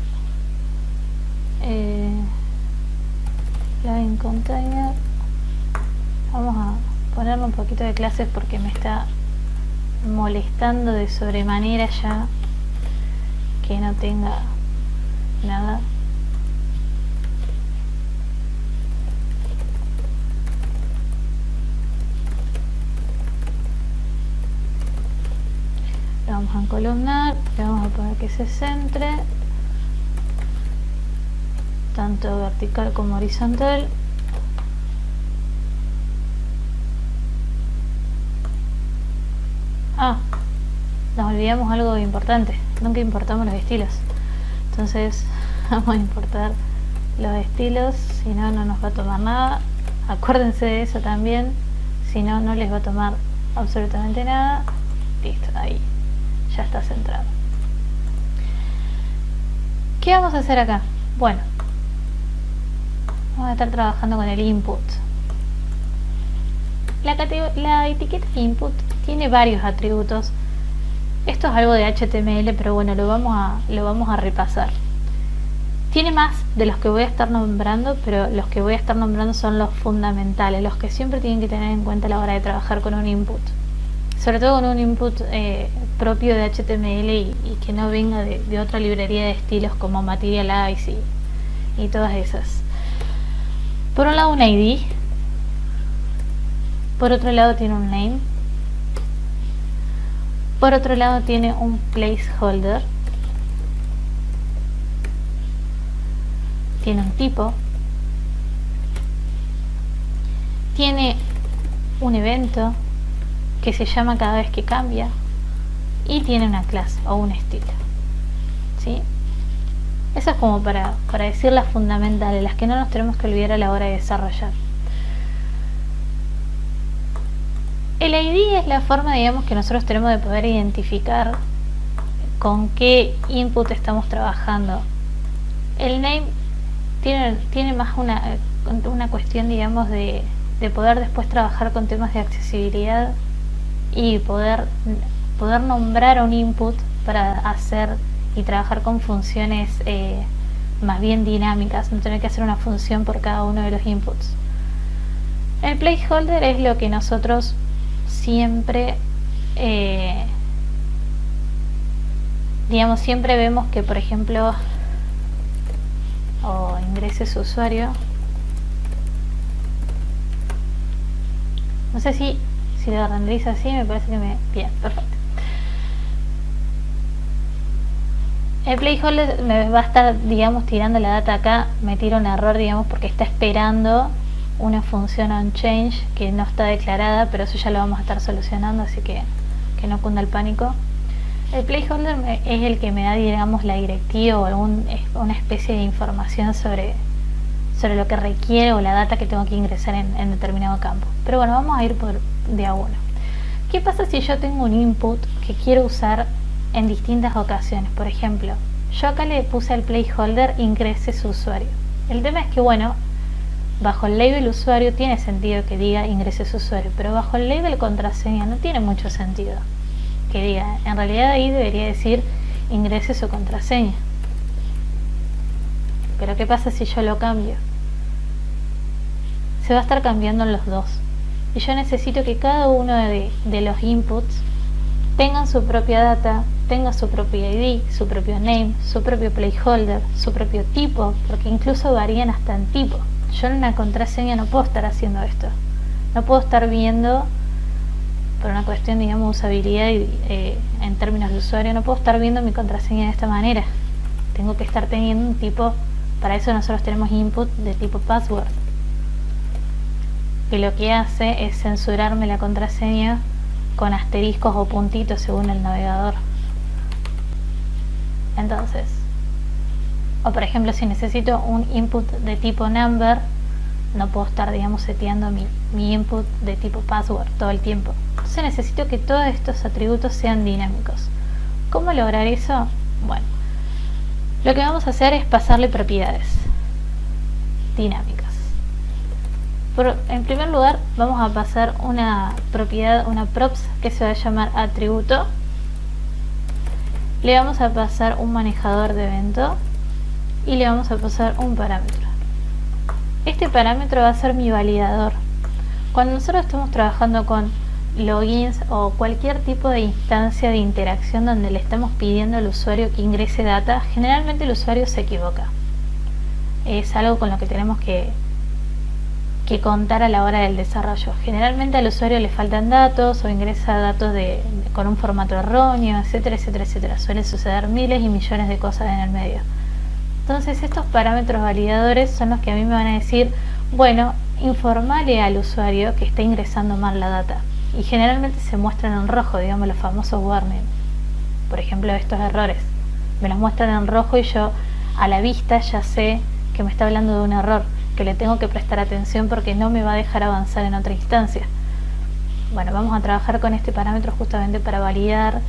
Line container. Vamos a ponerle un poquito de clases porque me está molestando de sobremanera ya que no tenga nada. Le vamos a columnar, le vamos a poner que se centre tanto vertical como horizontal. Nos olvidamos algo importante, nunca importamos los estilos. Entonces vamos a importar los estilos, si no, no nos va a tomar nada. Acuérdense de eso también, si no, no les va a tomar absolutamente nada. Listo, ahí ya está centrado. ¿Qué vamos a hacer acá? Bueno, vamos a estar trabajando con el input. La etiqueta input tiene varios atributos. Esto es algo de HTML, pero bueno, lo vamos a repasar. Tiene más de los que voy a estar nombrando, pero los que voy a estar nombrando son los fundamentales, los que siempre tienen que tener en cuenta a la hora de trabajar con un input. Sobre todo con un input propio de HTML y que no venga de otra librería de estilos como Materialize y todas esas. Por un lado un ID, por otro lado tiene un name, por otro lado tiene un placeholder, tiene un tipo, tiene un evento que se llama cada vez que cambia y tiene una clase o un estilo, ¿sí? Eso es como para decir las fundamentales, las que no nos tenemos que olvidar a la hora de desarrollar. El ID es la forma, digamos, que nosotros tenemos de poder identificar con qué input estamos trabajando. El name tiene más una cuestión, digamos, de de poder después trabajar con temas de accesibilidad y poder nombrar un input para hacer y trabajar con funciones más bien dinámicas, no tener que hacer una función por cada uno de los inputs. El placeholder es lo que nosotros siempre siempre vemos que, por ejemplo, ingrese su usuario. No sé si lo renderiza así, me parece que bien, perfecto. El placeholder me va a estar, tirando la data acá, me tira un error, porque está esperando una función onChange que no está declarada, pero eso ya lo vamos a estar solucionando, así que no cunda el pánico. El placeholder es el que me da, la directiva o una especie de información sobre lo que requiere o la data que tengo que ingresar en determinado campo. Pero bueno, vamos a ir de a uno. ¿Qué pasa si yo tengo un input que quiero usar en distintas ocasiones? Por ejemplo, yo acá le puse al placeholder ingrese su usuario. El tema es que, bajo el label usuario tiene sentido que diga ingrese su usuario, pero bajo el label contraseña no tiene mucho sentido que diga. En realidad ahí debería decir ingrese su contraseña. Pero ¿qué pasa si yo lo cambio? Se va a estar cambiando en los dos. Y yo necesito que cada uno de los inputs tengan su propia data, tenga su propio ID, su propio name, su propio placeholder, su propio tipo, porque incluso varían hasta en tipo. Yo en una contraseña no puedo estar haciendo esto. No puedo estar viendo, por una cuestión, de usabilidad y en términos de usuario, no puedo estar viendo mi contraseña de esta manera. Tengo que estar teniendo un tipo. Para eso nosotros tenemos input de tipo password, que lo que hace es censurarme la contraseña con asteriscos o puntitos según el navegador. Entonces, o por ejemplo, si necesito un input de tipo number, no puedo estar, seteando mi input de tipo password todo el tiempo. Entonces necesito que todos estos atributos sean dinámicos. ¿Cómo lograr eso? Bueno, lo que vamos a hacer es pasarle propiedades dinámicas. En primer lugar, vamos a pasar una propiedad, una props, que se va a llamar atributo. Le vamos a pasar un manejador de evento y le vamos a pasar un parámetro. Este parámetro va a ser mi validador. Cuando nosotros estamos trabajando con logins o cualquier tipo de instancia de interacción donde le estamos pidiendo al usuario que ingrese data, generalmente el usuario se equivoca. Es algo con lo que tenemos que contar a la hora del desarrollo. Generalmente al usuario le faltan datos o ingresa datos con un formato erróneo, etcétera, etcétera, etcétera. Suelen suceder miles y millones de cosas en el medio. Entonces estos parámetros validadores son los que a mí me van a decir, informale al usuario que está ingresando mal la data. Y generalmente se muestran en rojo, los famosos warning. Por ejemplo, estos errores me los muestran en rojo y yo a la vista ya sé que me está hablando de un error, que le tengo que prestar atención porque no me va a dejar avanzar en otra instancia. Bueno, vamos a trabajar con este parámetro justamente para validar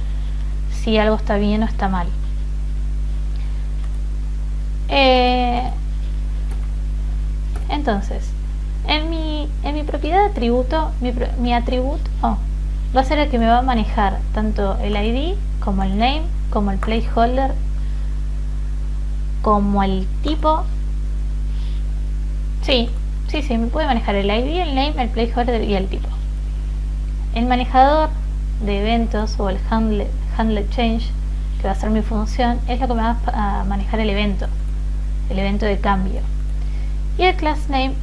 si algo está bien o está mal. Entonces, en mi propiedad de atributo, mi atributo va a ser el que me va a manejar tanto el ID como el name, como el placeholder, como el tipo. Sí, me puede manejar el ID, el name, el placeholder y el tipo. El manejador de eventos o el handle change, que va a ser mi función, es lo que me va a manejar el evento de cambio. Y el class name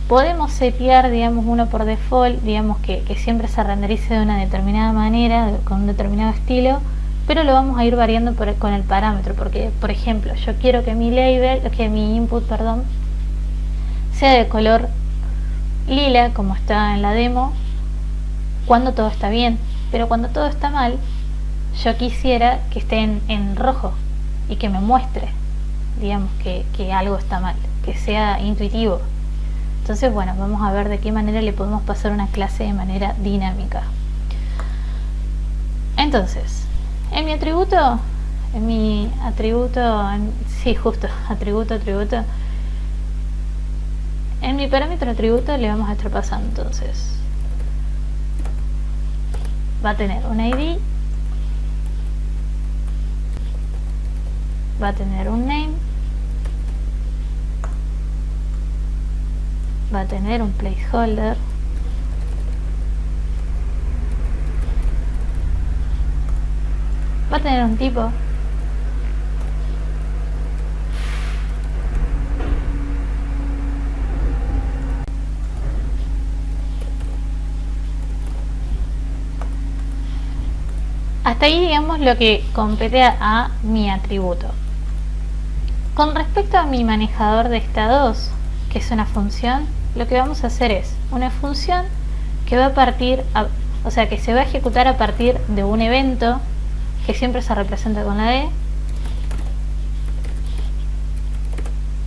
podemos setear, uno por default, que siempre se renderice de una determinada manera, con un determinado estilo, pero lo vamos a ir variando con el parámetro, porque, por ejemplo, yo quiero que mi input, sea de color lila, como está en la demo, cuando todo está bien, pero cuando todo está mal, yo quisiera que esté en rojo y que me muestre, que algo está mal, que sea intuitivo. Entonces, vamos a ver de qué manera le podemos pasar una clase de manera dinámica. Entonces, en mi atributo, En mi parámetro atributo le vamos a estar pasando, entonces va a tener un ID, va a tener un name, va a tener un placeholder, va a tener un tipo, hasta ahí digamos lo que compete a mi atributo. Con respecto a mi manejador de estados, que es una función, lo que vamos a hacer es una función que va a partir, o sea, que se va a ejecutar a partir de un evento que siempre se representa con la D,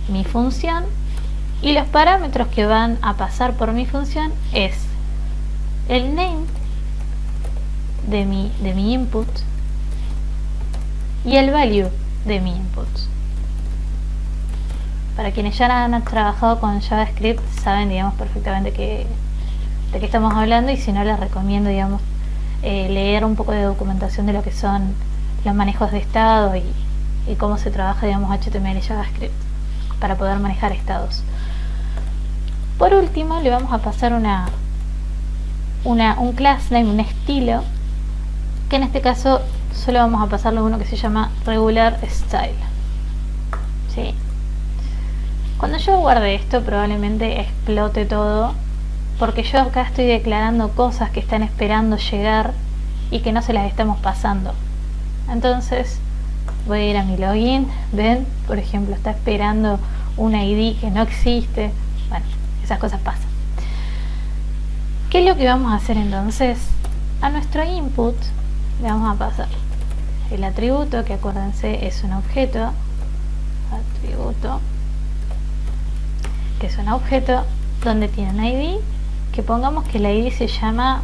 mi función, y los parámetros que van a pasar por mi función es el name de mi input y el value de mi input. Para quienes ya han trabajado con JavaScript saben, digamos, perfectamente de qué estamos hablando, y si no, les recomiendo, digamos, leer un poco de documentación de lo que son los manejos de estado y cómo se trabaja, digamos, HTML y JavaScript para poder manejar estados. Por último, le vamos a pasar un class name, un estilo, que en este caso solo vamos a pasarle uno que se llama regular style. ¿Sí? Cuando yo guarde esto, probablemente explote todo, porque yo acá estoy declarando cosas que están esperando llegar y que no se las estamos pasando. Entonces voy a ir a mi login, ven, por ejemplo, está esperando un ID que no existe. Bueno, esas cosas pasan. ¿Qué es lo que vamos a hacer entonces? A nuestro input le vamos a pasar el atributo, que acuérdense es un objeto, atributo, que es un objeto donde tiene un ID, que pongamos que el ID se llama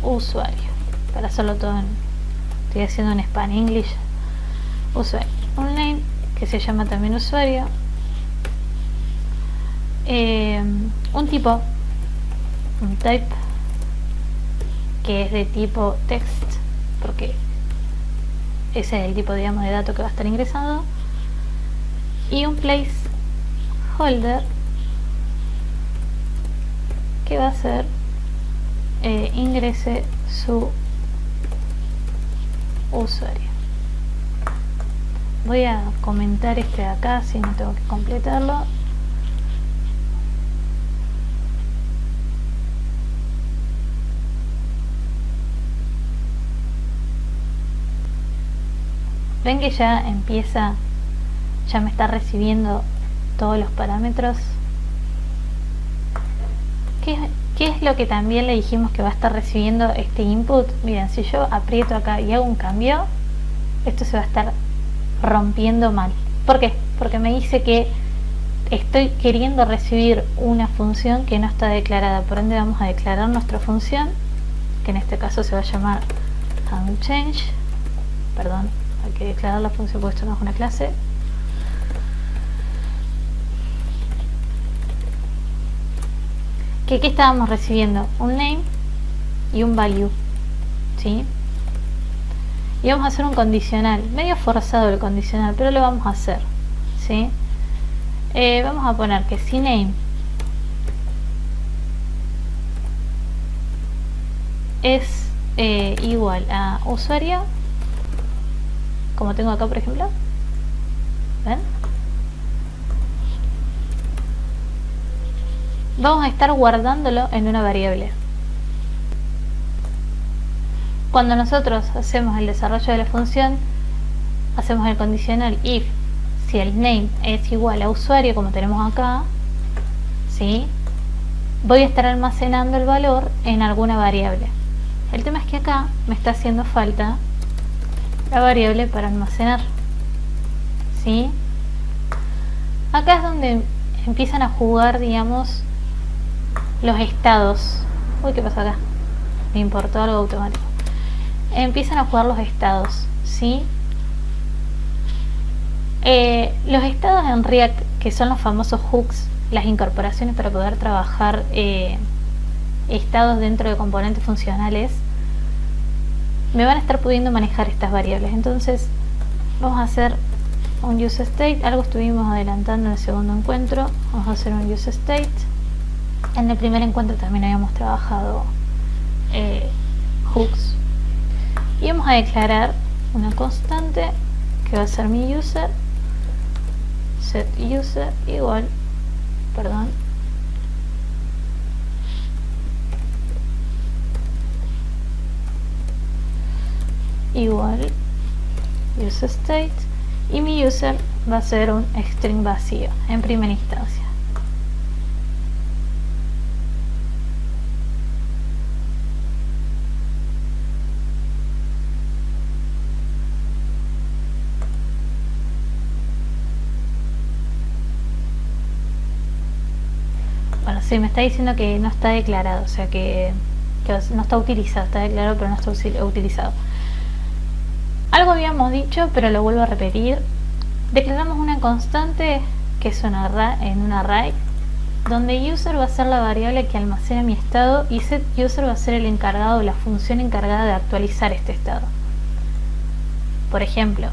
usuario, para hacerlo todo estoy haciendo en Span English, usuario, un name que se llama también usuario, un tipo, un type, que es de tipo text, porque ese es el tipo, digamos, de dato que va a estar ingresado, y un placeholder que va a ser ingrese su usuario. Voy a comentar este de acá, si no tengo que completarlo. Ven que ya empieza, ya me está recibiendo todos los parámetros. ¿Qué es lo que también le dijimos que va a estar recibiendo este input? Miren, si yo aprieto acá y hago un cambio, esto se va a estar rompiendo mal. ¿Por qué? Porque me dice que estoy queriendo recibir una función que no está declarada. Por ende vamos a declarar nuestra función, que en este caso se va a llamar handChange. Perdón, hay que declarar la función porque esto no es una clase. ¿Qué estábamos recibiendo? Un name y un value, ¿sí? Y vamos a hacer un condicional, medio forzado el condicional, pero lo vamos a hacer, ¿sí? Vamos a poner que si name es igual a usuario, como tengo acá por ejemplo, ¿ven? Vamos a estar guardándolo en una variable. Cuando nosotros hacemos el desarrollo de la función, hacemos el condicional if, si el name es igual a usuario, como tenemos acá, ¿sí? Voy a estar almacenando el valor en alguna variable. El tema es que acá me está haciendo falta la variable para almacenar, ¿sí? Acá es donde empiezan a jugar, digamos, los estados. Uy, ¿qué pasa acá? Me importó algo automático. Empiezan a jugar los estados, ¿sí? Los estados en React, que son los famosos hooks, las incorporaciones para poder trabajar estados dentro de componentes funcionales, me van a estar pudiendo manejar estas variables. Entonces vamos a hacer un useState, algo estuvimos adelantando en el segundo encuentro. Vamos a hacer un useState. En el primer encuentro también habíamos trabajado hooks, y vamos a declarar una constante que va a ser mi user, set user igual, perdón, igual useState, y mi user va a ser un string vacío en primera instancia. Bueno, sí, me está diciendo que no está declarado, o sea que no está utilizado, está declarado pero no está utilizado. Algo habíamos dicho, pero lo vuelvo a repetir. Declaramos una constante que es en un array, donde user va a ser la variable que almacena mi estado y set user va a ser el encargado, la función encargada de actualizar este estado. Por ejemplo,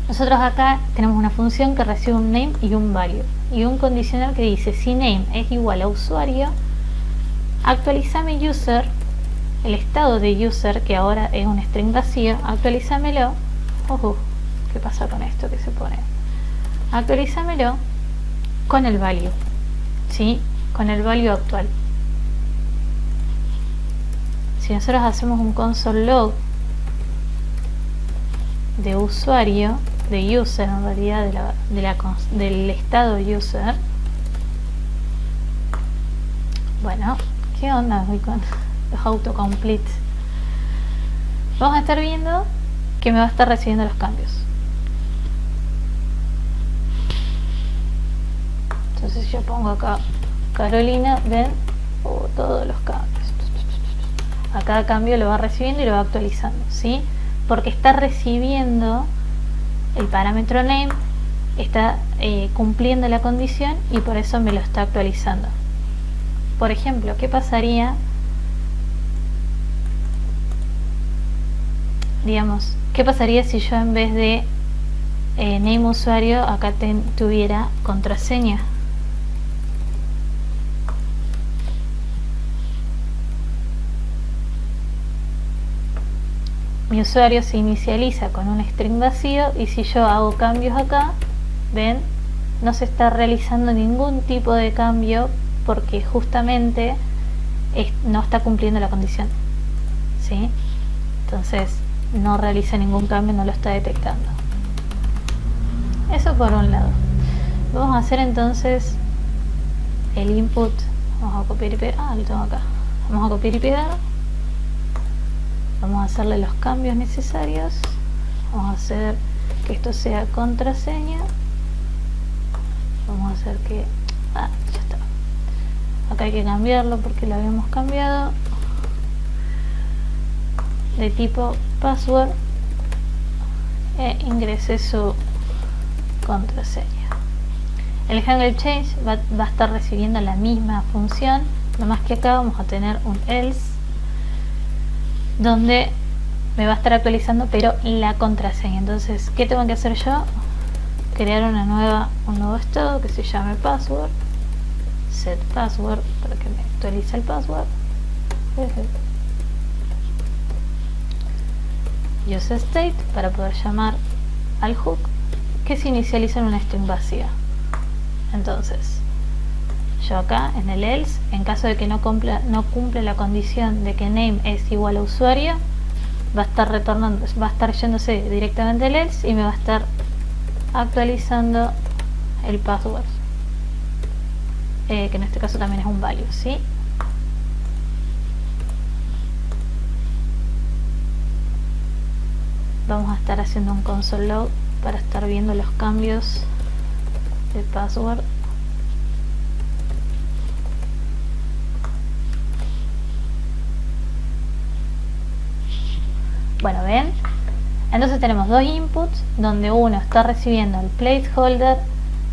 nosotros acá tenemos una función que recibe un name y un value, y un condicional que dice: si name es igual a usuario, actualizame user, el estado de user, que ahora es un string vacío, actualízamelo. ¿Qué pasa con esto que se pone? Actualízamelo con el value, ¿sí? Con el value actual. Si nosotros hacemos un console log de usuario, de user en realidad, del estado user, bueno, ¿qué onda hoy con los autocomplete? Vamos a estar viendo que me va a estar recibiendo los cambios. Entonces yo pongo acá Carolina, ven todos los cambios. A cada cambio lo va recibiendo y lo va actualizando, ¿sí? Porque está recibiendo el parámetro name, está cumpliendo la condición y por eso me lo está actualizando. Por ejemplo, ¿qué pasaría? Digamos, ¿qué pasaría si yo en vez de name usuario acá tuviera contraseña? Mi usuario se inicializa con un string vacío, y si yo hago cambios acá, ven, no se está realizando ningún tipo de cambio porque justamente no está cumpliendo la condición, ¿sí? Entonces no realiza ningún cambio, no lo está detectando. Eso por un lado. Vamos a hacer entonces el input. Vamos a copiar y pegar. Lo tengo acá. Vamos a copiar y pegar. Vamos a hacerle los cambios necesarios. Vamos a hacer que esto sea contraseña. Vamos a hacer que... ya está. Acá hay que cambiarlo porque lo habíamos cambiado de tipo password, e ingrese su contraseña. El handle change va a estar recibiendo la misma función, no más que acá vamos a tener un else donde me va a estar actualizando pero la contraseña. Entonces, ¿qué tengo que hacer yo? Crear un nuevo estado que se llame password, set password, para que me actualice el password, useState, para poder llamar al hook que se inicializa en una string vacía. Entonces yo acá en el else, en caso de que no cumpla la condición de que name es igual a usuario, va a estar retornando, va a estar yéndose directamente al else y me va a estar actualizando el password, que en este caso también es un value, ¿sí? Vamos a estar haciendo un console log para estar viendo los cambios de password. Bueno, ven, entonces tenemos dos inputs donde uno está recibiendo el placeholder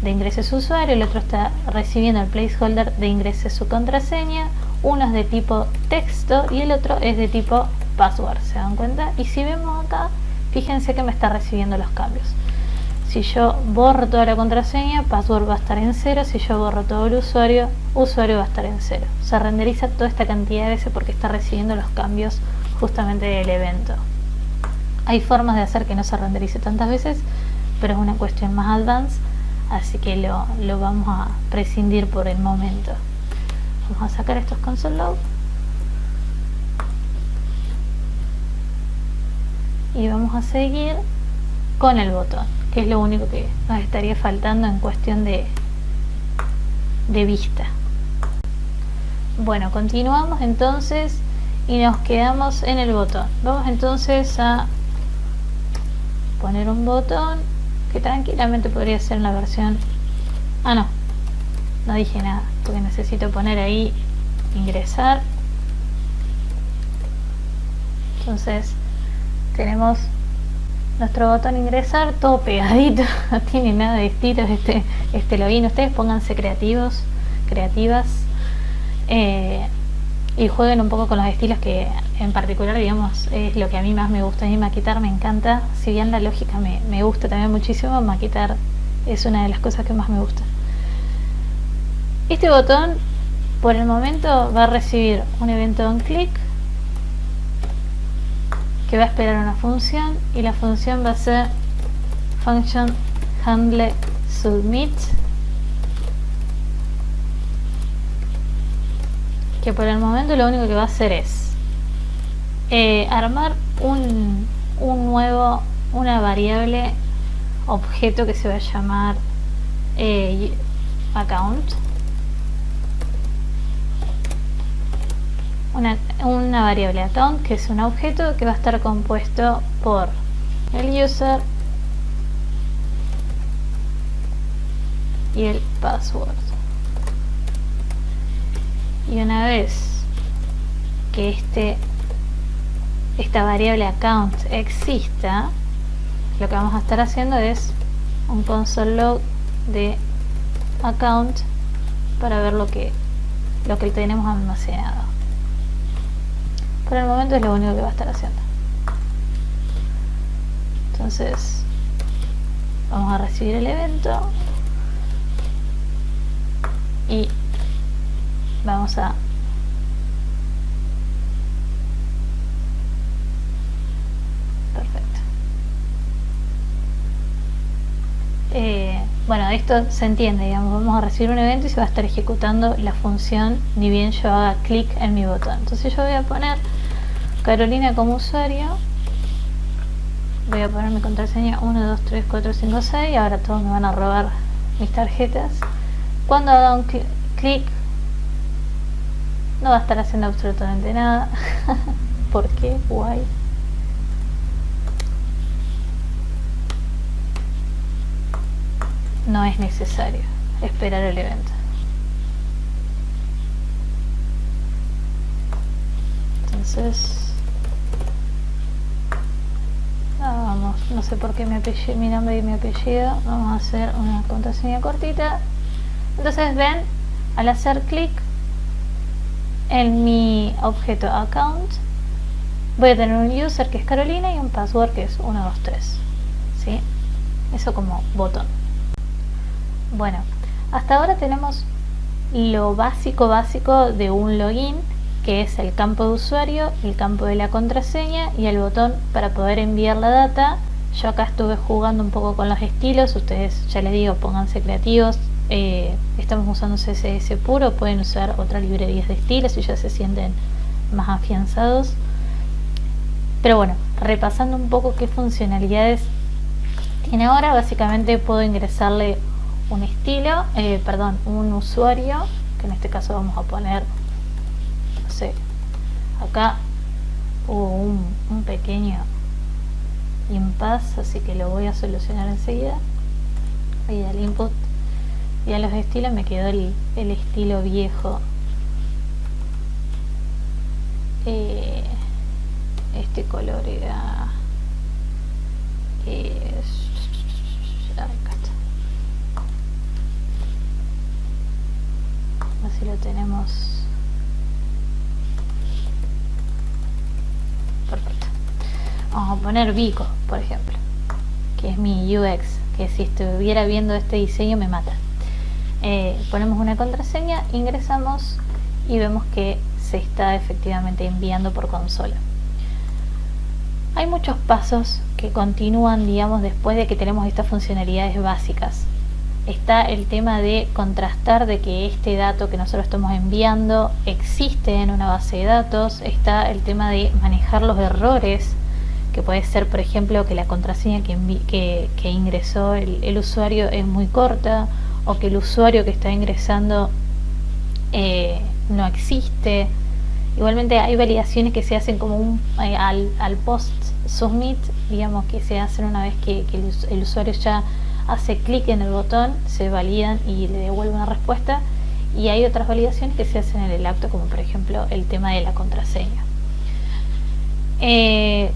de ingrese su usuario, el otro está recibiendo el placeholder de ingrese su contraseña. Uno es de tipo texto y el otro es de tipo password, ¿se dan cuenta? Y si vemos acá, fíjense que me está recibiendo los cambios. Si yo borro toda la contraseña, password va a estar en 0. Si yo borro todo el usuario, usuario va a estar en 0. Se renderiza toda esta cantidad de veces porque está recibiendo los cambios justamente del evento. Hay formas de hacer que no se renderice tantas veces, pero es una cuestión más advanced, así que lo vamos a prescindir por el momento. Vamos a sacar estos console log y vamos a seguir con el botón, que es lo único que nos estaría faltando en cuestión de vista. Bueno, continuamos entonces y nos quedamos en el botón. Vamos entonces a poner un botón que tranquilamente podría ser en la versión... no dije nada, porque necesito poner ahí ingresar. Entonces tenemos nuestro botón ingresar, todo pegadito, no tiene nada de estilos este login. Ustedes pónganse creativas, y jueguen un poco con los estilos, que en particular, digamos, es lo que a mí más me gusta. A mí maquetar me encanta, si bien la lógica me gusta también muchísimo, maquetar es una de las cosas que más me gusta. Este botón por el momento va a recibir un evento onClick que va a esperar una función, y la función va a ser function handle submit, que por el momento lo único que va a hacer es armar una variable objeto que se va a llamar account, una variable account que es un objeto que va a estar compuesto por el user y el password. Y una vez que esta variable account exista, lo que vamos a estar haciendo es un console log de account para ver lo que tenemos almacenado. Por el momento es lo único que va a estar haciendo. Entonces vamos a recibir el evento y vamos a perfecto. Bueno, esto se entiende, digamos, vamos a recibir un evento y se va a estar ejecutando la función ni bien yo haga clic en mi botón. Entonces yo voy a poner Carolina como usuario, voy a poner mi contraseña 1, 2, 3, 4, 5, 6, ahora todos me van a robar mis tarjetas. Cuando haga un clic no va a estar haciendo absolutamente nada. ¿Por qué? Guay. No es necesario esperar el evento. Entonces vamos, no sé por qué mi nombre y mi apellido, vamos a hacer una contraseña cortita. Entonces ven, al hacer clic en mi objeto account voy a tener un user que es Carolina y un password que es 1, 2, 3, ¿sí? Eso como botón. Bueno, hasta ahora tenemos lo básico de un login, que es el campo de usuario, el campo de la contraseña y el botón para poder enviar la data. Yo acá estuve jugando un poco con los estilos, ustedes ya les digo, pónganse creativos. Estamos usando CSS puro, pueden usar otras librerías de estilos si ya se sienten más afianzados. Pero bueno, repasando un poco qué funcionalidades tiene ahora, básicamente puedo ingresarle un estilo, un usuario, que en este caso vamos a poner, no sé, acá hubo un pequeño impasse, así que lo voy a solucionar enseguida. Voy al input y a los estilos me quedó el estilo viejo. Este color era acá está. ponemos, perfecto, vamos a poner Vico, por ejemplo, que es mi UX, que si estuviera viendo este diseño me mata. Ponemos una contraseña, ingresamos y vemos que se está efectivamente enviando por consola. Hay muchos pasos que continúan, digamos, después de que tenemos estas funcionalidades básicas. Está el tema de contrastar de que este dato que nosotros estamos enviando existe en una base de datos. Está el tema de manejar los errores, que puede ser, por ejemplo, que la contraseña que ingresó el usuario es muy corta, o que el usuario que está ingresando no existe. Igualmente hay validaciones que se hacen como al post submit, digamos, que se hacen una vez que el usuario ya hace clic en el botón, se validan y le devuelve una respuesta. Y hay otras validaciones que se hacen en el acto, como por ejemplo el tema de la contraseña.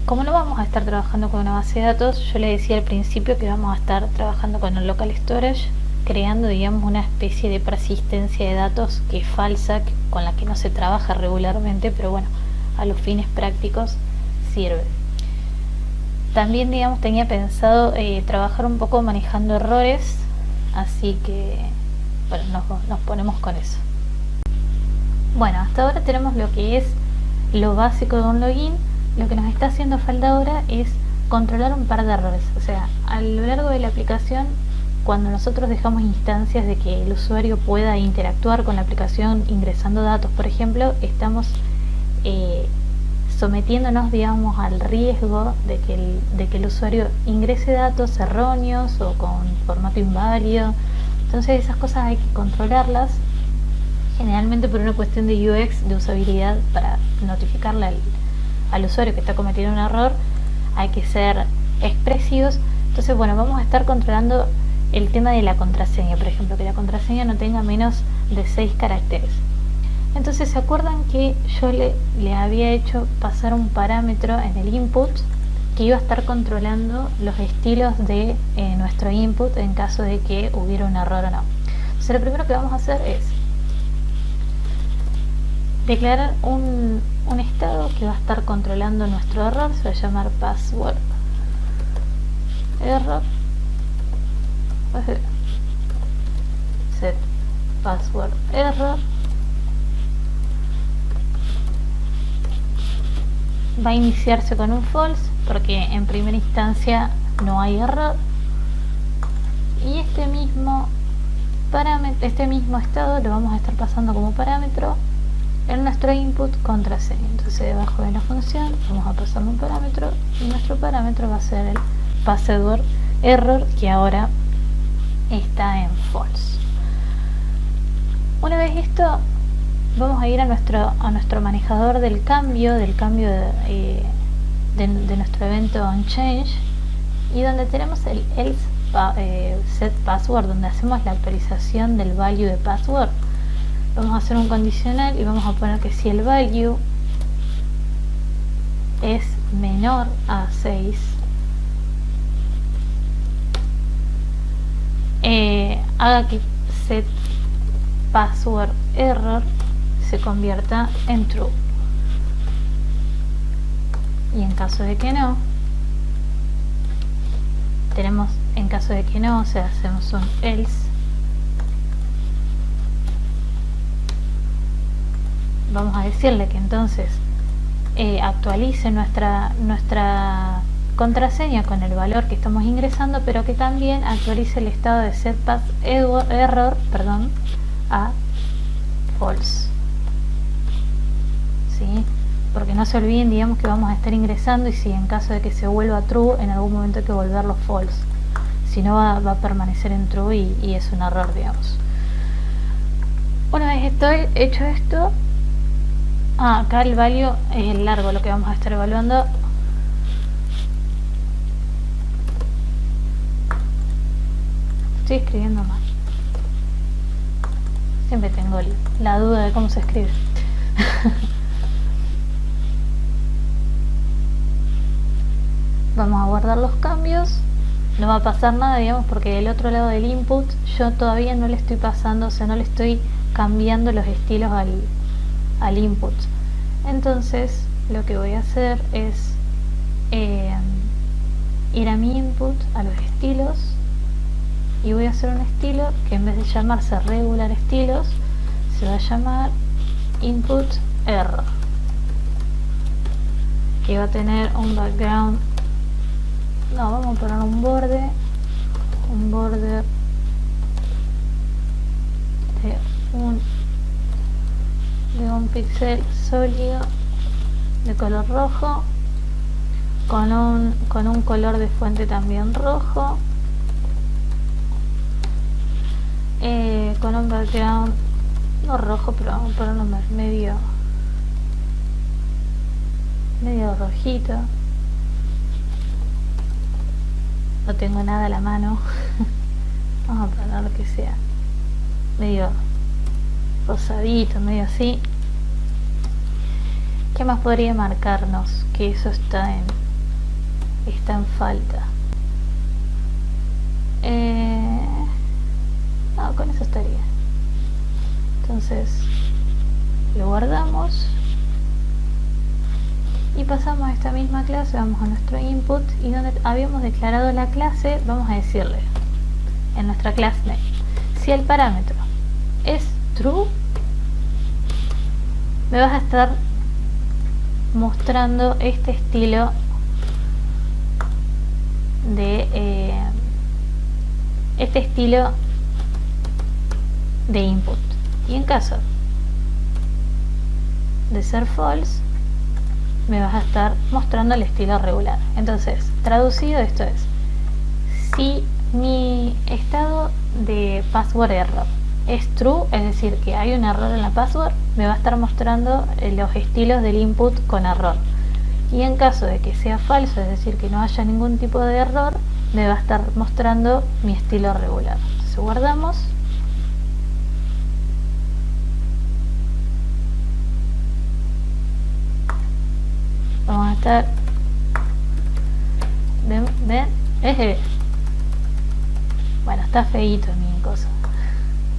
Como no vamos a estar trabajando con una base de datos, yo le decía al principio que vamos a estar trabajando con el local storage, creando, digamos, una especie de persistencia de datos que es falsa, con la que no se trabaja regularmente, pero bueno, a los fines prácticos sirve. También, digamos, tenía pensado trabajar un poco manejando errores, así que bueno, nos ponemos con eso. Bueno, hasta ahora tenemos lo que es lo básico de un login. Lo que nos está haciendo falta ahora es controlar un par de errores. O sea, a lo largo de la aplicación, cuando nosotros dejamos instancias de que el usuario pueda interactuar con la aplicación ingresando datos, por ejemplo, estamos sometiéndonos, digamos, al riesgo de que el usuario ingrese datos erróneos o con formato inválido. Entonces esas cosas hay que controlarlas, generalmente por una cuestión de UX, de usabilidad, para notificarle al usuario que está cometiendo un error. Hay que ser expresivos. Entonces, bueno, vamos a estar controlando el tema de la contraseña, por ejemplo, que la contraseña no tenga menos de 6 caracteres. Entonces, ¿se acuerdan que yo le había hecho pasar un parámetro en el input que iba a estar controlando los estilos de nuestro input en caso de que hubiera un error o no? Entonces, lo primero que vamos a hacer es declarar un estado que va a estar controlando nuestro error. Se va a llamar password error, set password error. Va a iniciarse con un false porque en primera instancia no hay error, y este mismo parámetro, este mismo estado lo vamos a estar pasando como parámetro en nuestro input contraseña. Entonces, debajo de la función vamos a pasar un parámetro y nuestro parámetro va a ser el password error, que ahora está en false. Una vez esto, vamos a ir a nuestro manejador del cambio de nuestro evento onChange, y donde tenemos el else set password, donde hacemos la actualización del value de password. Vamos a hacer un condicional y vamos a poner que si el value es menor a 6, haga que set password error se convierta en true, y en caso de que no, o sea, hacemos un else. Vamos a decirle que entonces actualice nuestra contraseña con el valor que estamos ingresando, pero que también actualice el estado de set error, a false. ¿Sí? Porque no se olviden, digamos, que vamos a estar ingresando, y si en caso de que se vuelva true, en algún momento hay que volverlo false. Si no, va a permanecer en true y es un error, digamos. Una vez hecho esto, acá el value es el largo, lo que vamos a estar evaluando. Estoy escribiendo mal. Siempre tengo la duda de cómo se escribe. Vamos a guardar los cambios. No va a pasar nada, digamos, porque del otro lado del input yo todavía no le estoy pasando, o sea, no le estoy cambiando los estilos al input. Entonces lo que voy a hacer es ir a mi input, a los estilos, y voy a hacer un estilo que en vez de llamarse regular estilos se va a llamar input error, que va a tener un background, no, vamos a poner un border de un píxel sólido de color rojo, con un color de fuente también rojo, con un background no rojo, pero vamos a ponerlo medio rojito. No tengo nada a la mano. Vamos a poner lo que sea medio rosadito, medio así. ¿Qué más podría marcarnos que eso está en falta? No, con eso estaría. Entonces lo guardamos y pasamos a esta misma clase. Vamos a nuestro input, y donde habíamos declarado la clase vamos a decirle en nuestra class name, si el parámetro es true, me vas a estar mostrando este estilo de input, y en caso de ser false me vas a estar mostrando el estilo regular. Entonces, traducido, esto es: si mi estado de password error es true, es decir, que hay un error en la password, me va a estar mostrando los estilos del input con error. Y en caso de que sea falso, es decir, que no haya ningún tipo de error, me va a estar mostrando mi estilo regular. Entonces guardamos. Vamos a estar... ¿Ven? Bueno, está feíto mi cosa.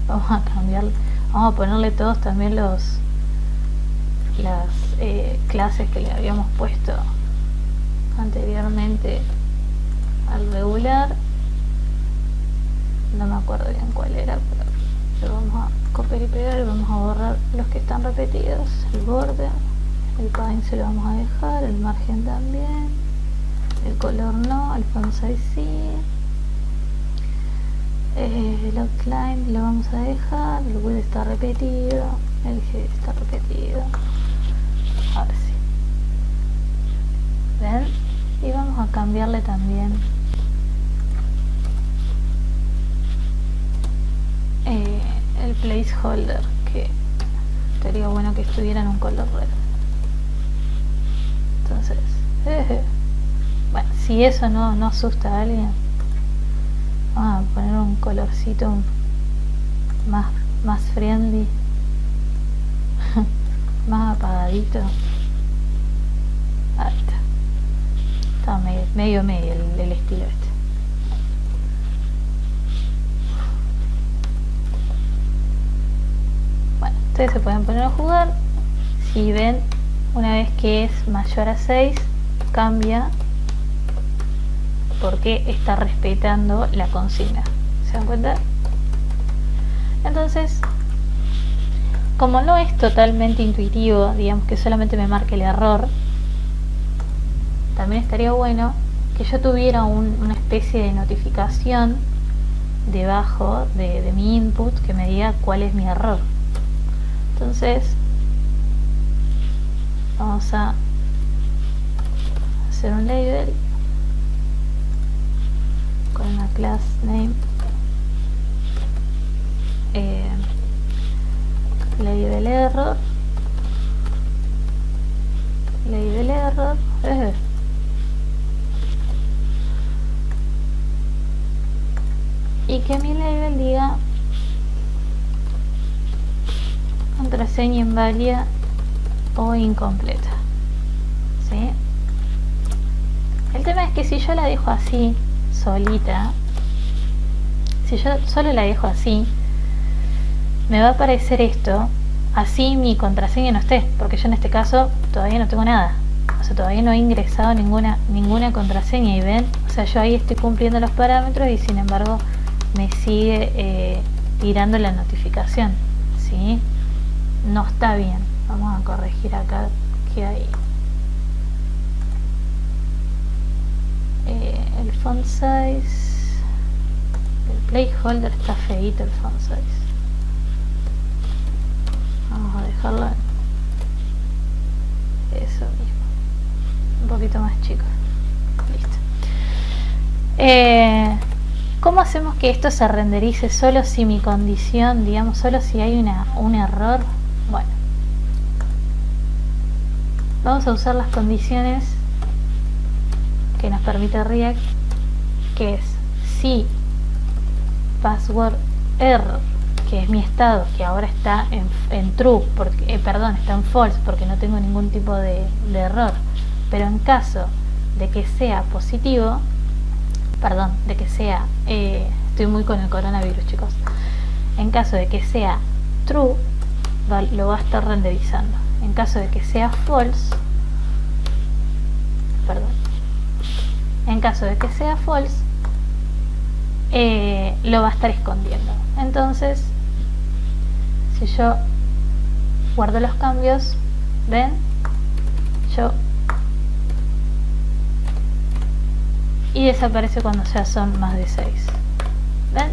Vamos a cambiarlo. Vamos a ponerle todos también las clases que le habíamos puesto anteriormente al regular. No me acuerdo bien cuál era, pero lo vamos a copiar y pegar y vamos a borrar los que están repetidos. El border, el padding se lo vamos a dejar, el margen también, el color no, el font size sí, el outline lo vamos a dejar, el width está repetido, el head está repetido. Ahora sí, ¿ven? Y vamos a cambiarle también el placeholder, que estaría bueno que estuviera en un color red. Entonces, bueno, si eso no asusta a alguien, vamos a poner un colorcito más friendly, más apagadito. Ahí está. Está medio el estilo este. Bueno, ustedes se pueden poner a jugar. Si ven, una vez que es mayor a 6, cambia, porque está respetando la consigna. ¿Se dan cuenta? Entonces, como no es totalmente intuitivo, digamos que solamente me marque el error, también estaría bueno que yo tuviera una especie de notificación debajo de mi input que me diga cuál es mi error. Entonces vamos a hacer un label con una class name, label error, y que mi label diga contraseña inválida o incompleta, ¿sí? El tema es que si yo la dejo así solita, si yo solo la dejo así, me va a aparecer esto, así mi contraseña no esté, porque yo en este caso todavía no tengo nada, o sea, todavía no he ingresado ninguna contraseña, y ven, o sea, yo ahí estoy cumpliendo los parámetros y sin embargo me sigue tirando la notificación, ¿sí? No está bien. Vamos a corregir acá que hay el font size, el placeholder está feito, el font size. Vamos a dejarlo eso mismo, un poquito más chico. Listo. ¿Cómo hacemos que esto se renderice solo si mi condición, digamos, solo si hay un error? Bueno, vamos a usar las condiciones que nos permite React, que es si password error, que es mi estado, que ahora está en true, porque, perdón, está en false, porque no tengo ningún tipo de error, pero en caso de que sea positivo, perdón, de que sea, estoy muy con el coronavirus, chicos, en caso de que sea true, lo va a estar renderizando. En caso de que sea false, perdón, en caso de que sea false, lo va a estar escondiendo. Entonces, si yo guardo los cambios, ven, y desaparece cuando ya son más de 6. ¿Ven?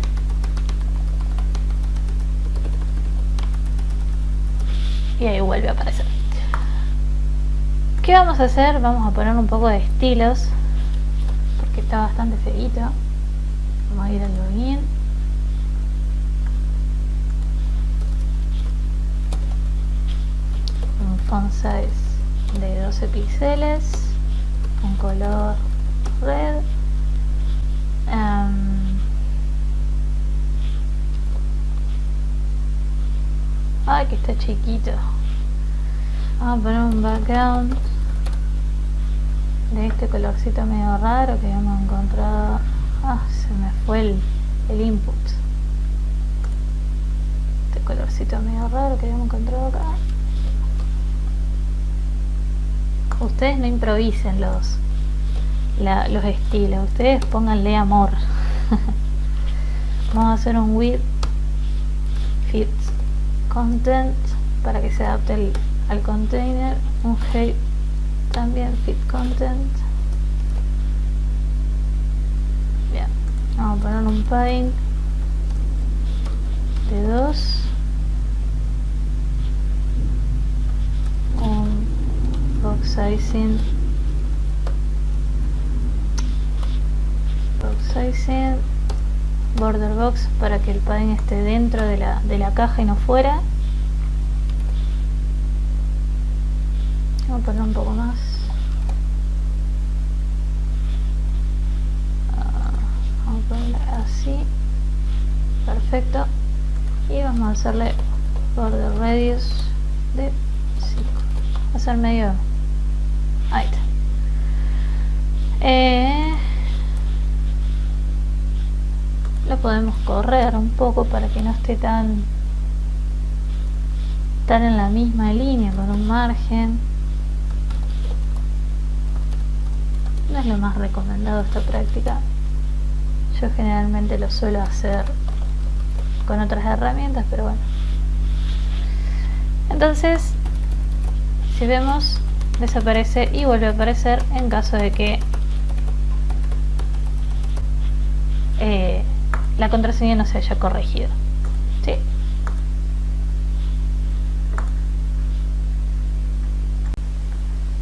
Y ahí vuelve a aparecer. ¿Qué vamos a hacer? Vamos a poner un poco de estilos, porque está bastante feíto. Vamos a ir al login. Un font size de 12 píxeles, un color red, ay, que está chiquito. Vamos a poner un background de este colorcito medio raro que habíamos encontrado. Se me fue el input. Este colorcito medio raro que habíamos encontrado acá. Ustedes no improvisen los estilos, ustedes pónganle amor. Vamos a hacer un with fit content para que se adapte al container, un height también fit content. Bien, vamos a poner un padding de 2, un box sizing border box para que el padding esté dentro de la caja y no fuera. Vamos a poner un poco más. Vamos a ponerle así. Perfecto. Y vamos a hacerle border radius de 5. Va a ser medio. Ahí está. Lo podemos correr un poco para que no esté tan en la misma línea, con un margen. No es lo más recomendado esta práctica. Yo generalmente lo suelo hacer con otras herramientas, pero bueno. Entonces, si vemos, desaparece y vuelve a aparecer en caso de que la contraseña no se haya corregido. ¿Sí?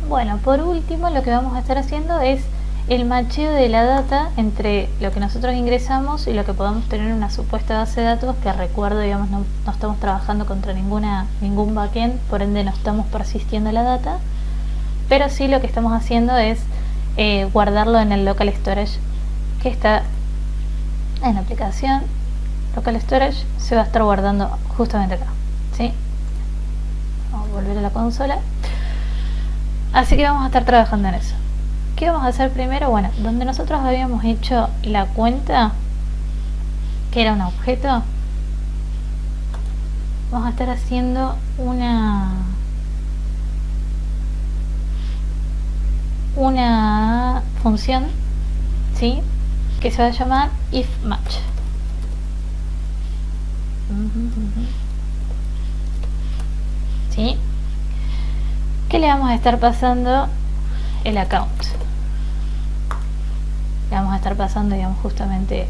Bueno, por último lo que vamos a estar haciendo es el macheo de la data entre lo que nosotros ingresamos y lo que podamos tener en una supuesta base de datos, que recuerdo, digamos, no estamos trabajando contra ningún backend, por ende no estamos persistiendo la data, pero sí lo que estamos haciendo es guardarlo en el local storage que está en la aplicación. Local storage se va a estar guardando justamente acá, ¿sí? Vamos a volver a la consola. Así que vamos a estar trabajando en eso. ¿Qué vamos a hacer primero? Bueno, donde nosotros habíamos hecho la cuenta, que era un objeto, vamos a estar haciendo una función, ¿sí?, que se va a llamar ifMatch. ¿Sí? Que le vamos a estar pasando el account. Le vamos a estar pasando, digamos, justamente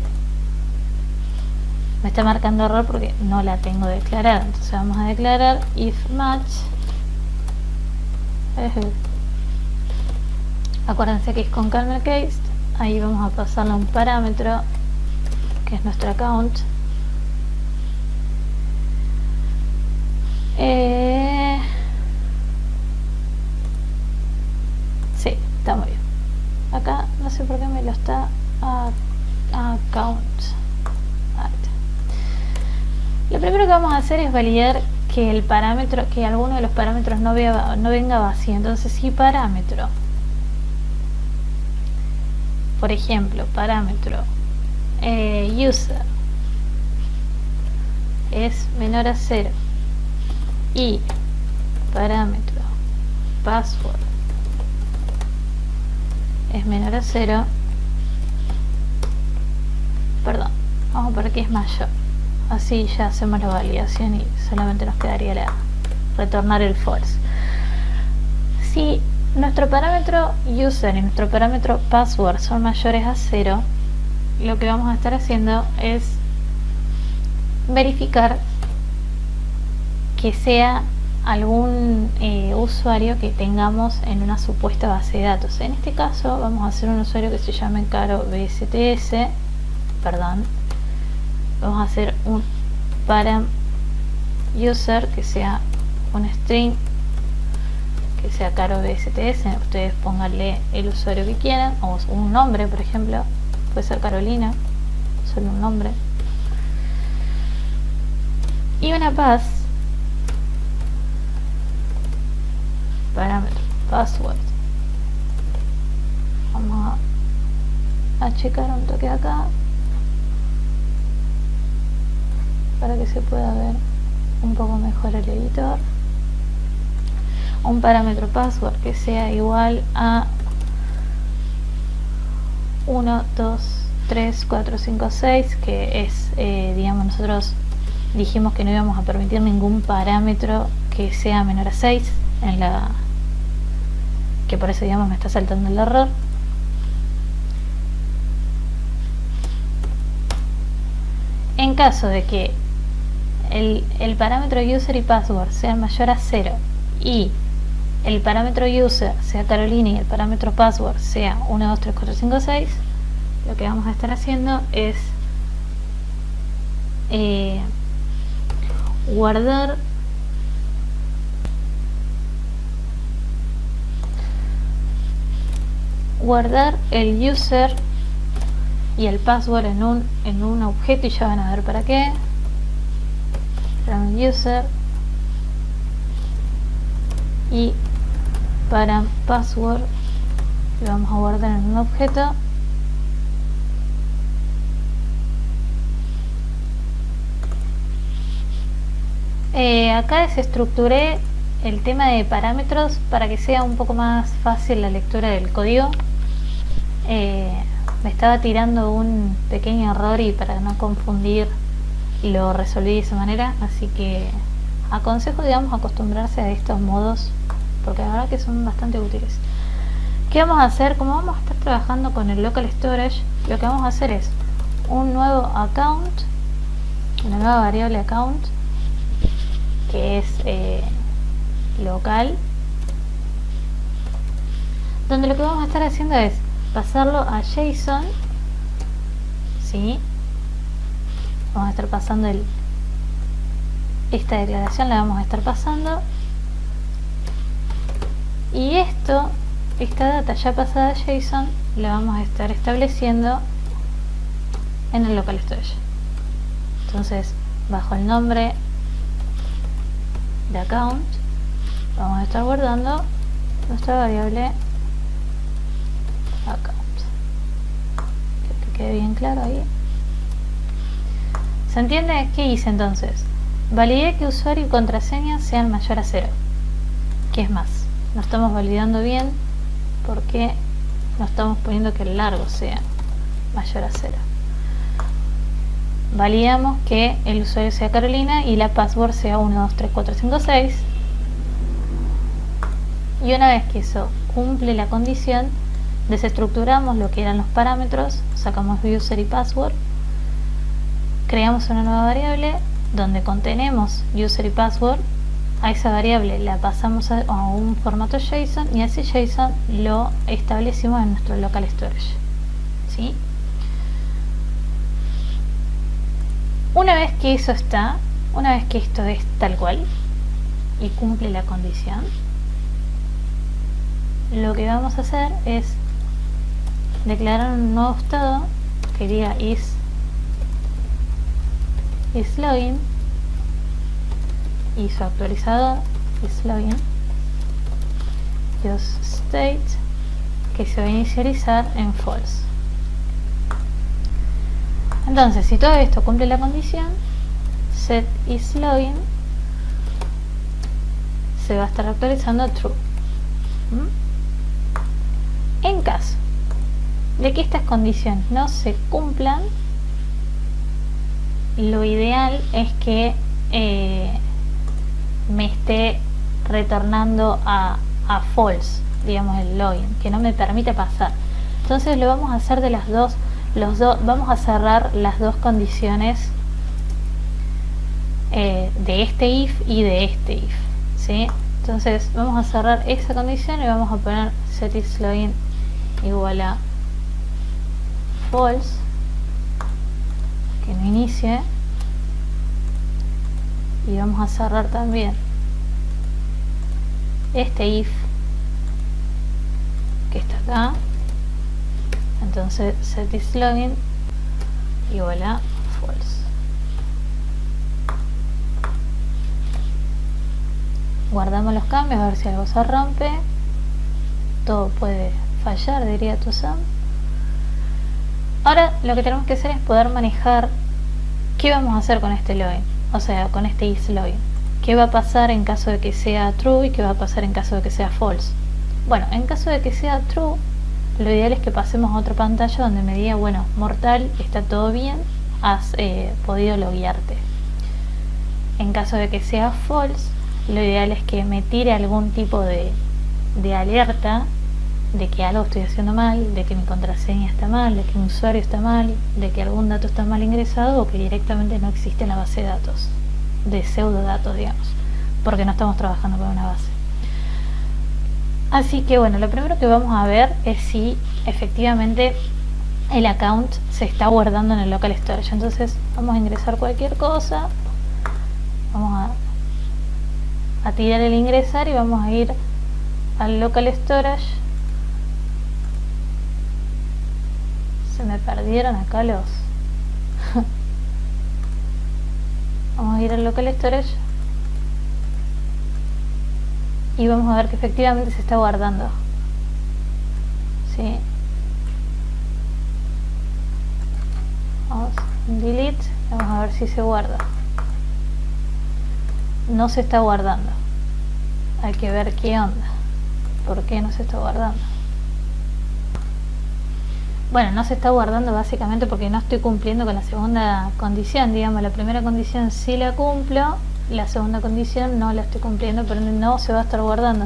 me está marcando error porque no la tengo declarada. Entonces vamos a declarar ifMatch. Acuérdense que es con camel case. Ahí vamos a pasarle un parámetro que es nuestro account. Sí, está muy bien. Acá no sé por qué me lo está account. Lo primero que vamos a hacer es validar que el parámetro, que alguno de los parámetros no venga vacío. Entonces, si parámetro, por ejemplo, parámetro user es menor a 0 y parámetro password es menor a 0, perdón, vamos a poner que es mayor, así ya hacemos la validación y solamente nos quedaría retornar el false. Si nuestro parámetro user y nuestro parámetro password son mayores a 0, lo que vamos a estar haciendo es verificar que sea algún usuario que tengamos en una supuesta base de datos. En este caso vamos a hacer un usuario que se llame Caro BSTS, perdón, vamos a hacer un param user que sea un string, que sea Caro BSTS. Ustedes pónganle el usuario que quieran, o un nombre, por ejemplo, puede ser Carolina, solo un nombre, y una pass, parámetro password. Vamos a checar un toque acá para que se pueda ver un poco mejor el editor. Un parámetro password que sea igual a 1, 2, 3, 4, 5, 6, que es, digamos, nosotros dijimos que no íbamos a permitir ningún parámetro que sea menor a 6 en la, que por eso, digamos, me está saltando el error. En caso de que el parámetro user y password sean mayor a 0 y el parámetro user sea Carolina y el parámetro password sea 1, 2, 3, 4, 5, 6, lo que vamos a estar haciendo es guardar el user y el password en un objeto, y ya van a ver para qué. From user y para password lo vamos a guardar en un objeto. Acá desestructuré el tema de parámetros para que sea un poco más fácil la lectura del código. Me estaba tirando un pequeño error y para no confundir lo resolví de esa manera, así que aconsejo, digamos, acostumbrarse a estos modos porque la verdad que son bastante útiles. ¿Qué vamos a hacer? Como vamos a estar trabajando con el local storage, lo que vamos a hacer es un nuevo account, una nueva variable account que es local, donde lo que vamos a estar haciendo es pasarlo a JSON, ¿sí? Vamos a estar pasando esta declaración, la vamos a estar pasando, y esta data ya pasada a JSON la vamos a estar estableciendo en el local storage. Entonces, bajo el nombre de account vamos a estar guardando nuestra variable account. Que quede bien claro ahí. ¿Se entiende? ¿Qué hice entonces? validé que usuario y contraseña sean mayor a 0. ¿Qué es más? No estamos validando bien porque no estamos poniendo que el largo sea mayor a 0. Validamos que el usuario sea Carolina y la password sea 123456. Y una vez que eso cumple la condición, desestructuramos lo que eran los parámetros, sacamos user y password, creamos una nueva variable donde contenemos user y password. A esa variable la pasamos a un formato JSON y ese JSON lo establecimos en nuestro local storage. ¿Sí? Una vez que eso está, una vez que esto es tal cual y cumple la condición, lo que vamos a hacer es declarar un nuevo estado que diga is login y su actualizador is login y state que se va a inicializar en false. Entonces, si todo esto cumple la condición, set is login se va a estar actualizando a true. En caso de que estas condiciones no se cumplan, lo ideal es que me esté retornando a false, digamos, el login, que no me permite pasar. Entonces lo vamos a hacer de las dos, vamos a cerrar las dos condiciones de este if y de este if, ¿sí? Entonces vamos a cerrar esa condición y vamos a poner set is login igual a false, que no inicie, y vamos a cerrar también este if que está acá. Entonces set is login igual a false. Guardamos los cambios a ver si algo se rompe. Todo puede fallar, diría Tuzan. Ahora lo que tenemos que hacer es poder manejar qué vamos a hacer con este login, o sea, con este is login. ¿Qué va a pasar en caso de que sea true y qué va a pasar en caso de que sea false? Bueno, en caso de que sea true, lo ideal es que pasemos a otra pantalla donde me diga, bueno, mortal, está todo bien, has podido loguearte. En caso de que sea false, lo ideal es que me tire algún tipo de alerta de que algo estoy haciendo mal, de que mi contraseña está mal, de que mi usuario está mal, de que algún dato está mal ingresado o que directamente no existe en la base de datos, de pseudo datos, digamos, porque no estamos trabajando con una base. Así que bueno, lo primero que vamos a ver es si efectivamente el account se está guardando en el local storage. Entonces vamos a ingresar cualquier cosa, vamos a tirar el ingresar y vamos a ir al local storage. Se me perdieron acá los vamos a ir al local storage y vamos a ver que efectivamente se está guardando. ¿Sí? Vamos en delete, vamos a ver si se guarda. No se está guardando. Hay que ver qué onda. ¿Por qué no se está guardando? Bueno, no se está guardando básicamente porque no estoy cumpliendo con la segunda condición. Digamos, la primera condición sí la cumplo, la segunda condición no la estoy cumpliendo, pero no se va a estar guardando.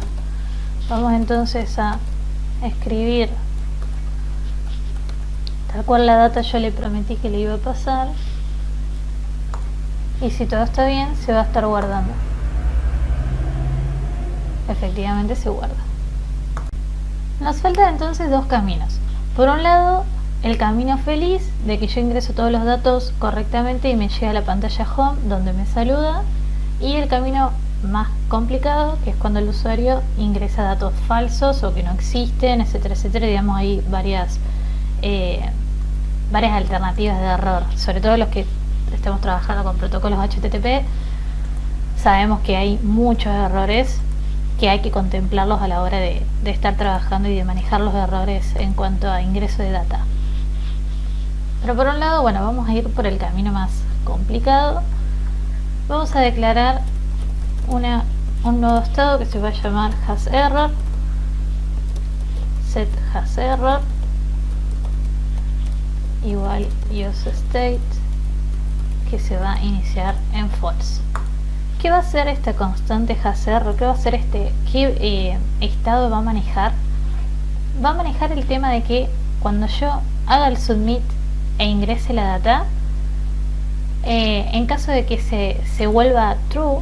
Vamos entonces a escribir tal cual la data yo le prometí que le iba a pasar, y si todo está bien se va a estar guardando. Efectivamente se guarda. Nos faltan entonces dos caminos. Por un lado, el camino feliz de que yo ingreso todos los datos correctamente y me llega a la pantalla home donde me saluda, y el camino más complicado, que es cuando el usuario ingresa datos falsos o que no existen, etcétera, etcétera. Digamos, hay varias alternativas de error, sobre todo los que estamos trabajando con protocolos HTTP. Sabemos que hay muchos errores que hay que contemplarlos a la hora de estar trabajando y de manejar los errores en cuanto a ingreso de data. Pero por un lado, bueno, vamos a ir por el camino más complicado, vamos a declarar un nuevo estado que se va a llamar hasError, set hasError igual useState, que se va a iniciar en false. ¿Qué va a hacer esta constante hasError? ¿Qué va a hacer qué estado va a manejar? Va a manejar el tema de que cuando yo haga el submit e ingrese la data, en caso de que se vuelva true,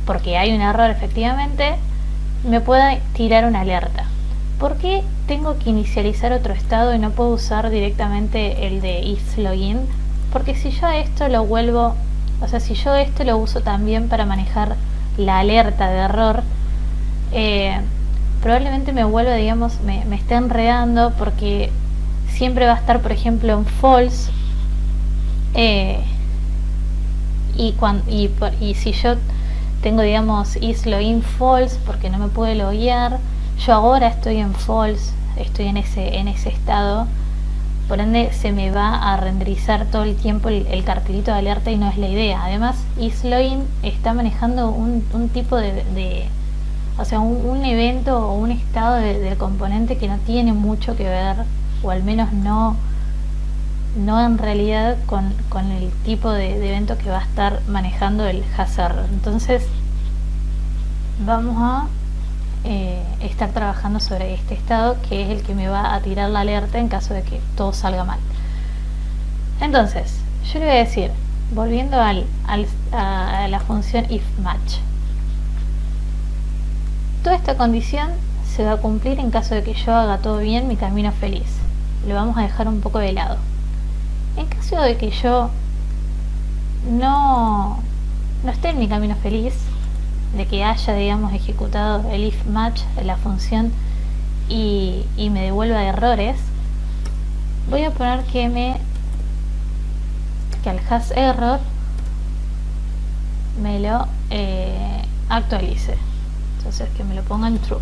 porque hay un error efectivamente, me pueda tirar una alerta. ¿Por qué tengo que inicializar otro estado y no puedo usar directamente el de isLogin? Porque si yo esto lo vuelvo, o sea, si yo esto lo uso también para manejar la alerta de error, probablemente me vuelva, digamos, me esté enredando, porque siempre va a estar, por ejemplo, en false, y si yo tengo, digamos, isLogin false porque no me puede loguear, yo ahora estoy en false, estoy en ese estado, por ende se me va a renderizar todo el tiempo el cartelito de alerta y no es la idea. Además, isLogin está manejando un tipo o sea, un evento o un estado del componente que no tiene mucho que ver, o al menos no en realidad con el tipo de evento que va a estar manejando el hasError. Entonces vamos a estar trabajando sobre este estado, que es el que me va a tirar la alerta en caso de que todo salga mal. Entonces yo le voy a decir, volviendo a la función ifMatch, toda esta condición se va a cumplir en caso de que yo haga todo bien, mi camino feliz. Lo vamos a dejar un poco de lado. En caso de que yo no esté en mi camino feliz, de que haya, digamos, ejecutado el ifMatch, la función, y me devuelva errores, voy a poner que al hasError me lo actualice. Entonces que me lo ponga en true.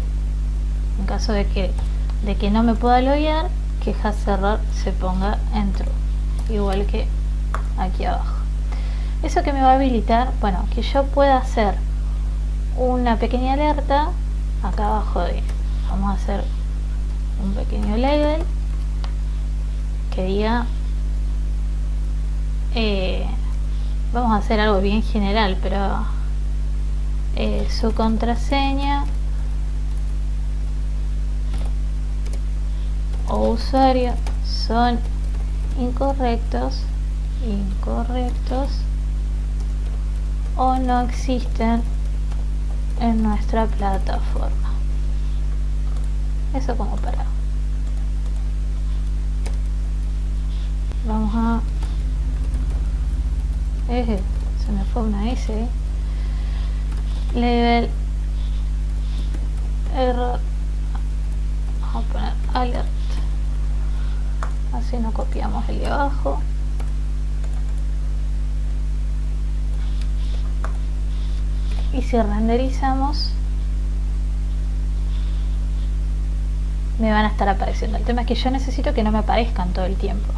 En caso de que no me pueda loguear, que hasError se ponga en true, igual que aquí abajo. Eso que me va a habilitar, bueno, que yo pueda hacer una pequeña alerta acá abajo vamos a hacer un pequeño label que diga, vamos a hacer algo bien general, pero su contraseña o usuario son incorrectos o no existen en nuestra plataforma. Eso como para, vamos a se me fue una S, label error, vamos a poner alert, así no copiamos el de abajo. Y si renderizamos, me van a estar apareciendo. El tema es que yo necesito que no me aparezcan todo el tiempo.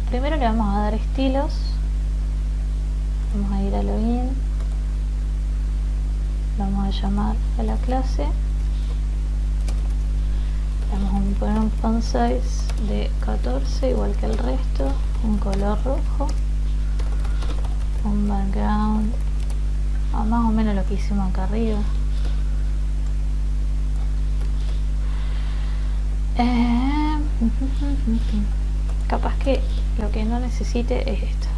Primero le vamos a dar estilos, vamos a ir a login, vamos a llamar a la clase, vamos a poner un font size de 14 igual que el resto, un color rojo, un background más o menos lo que hicimos acá arriba. Capaz que lo que no necesite es esto.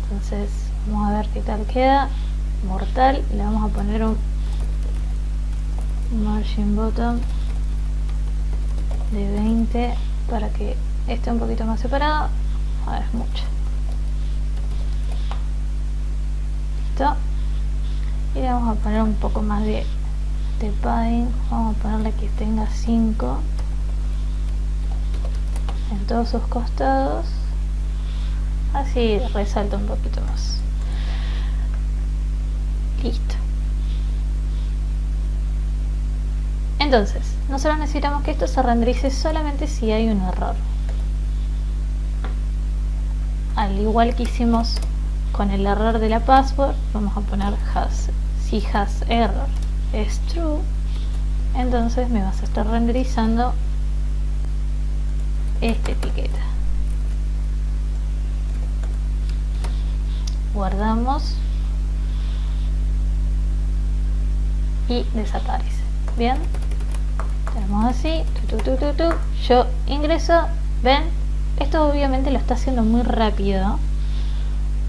Entonces vamos a ver qué tal queda. Mortal, le vamos a poner un margin bottom de 20 para que esté un poquito más separado. A ver, es mucho. Y le vamos a poner un poco más de padding, vamos a ponerle que tenga 5 en todos sus costados, así resalta un poquito más. Listo. Entonces nosotros necesitamos que esto se renderice solamente si hay un error. al igual que hicimos con el error de la password, vamos a poner si has error es true, entonces me vas a estar renderizando esta etiqueta. Guardamos y desaparece. Bien, tenemos así, yo ingreso, ven, esto obviamente lo está haciendo muy rápido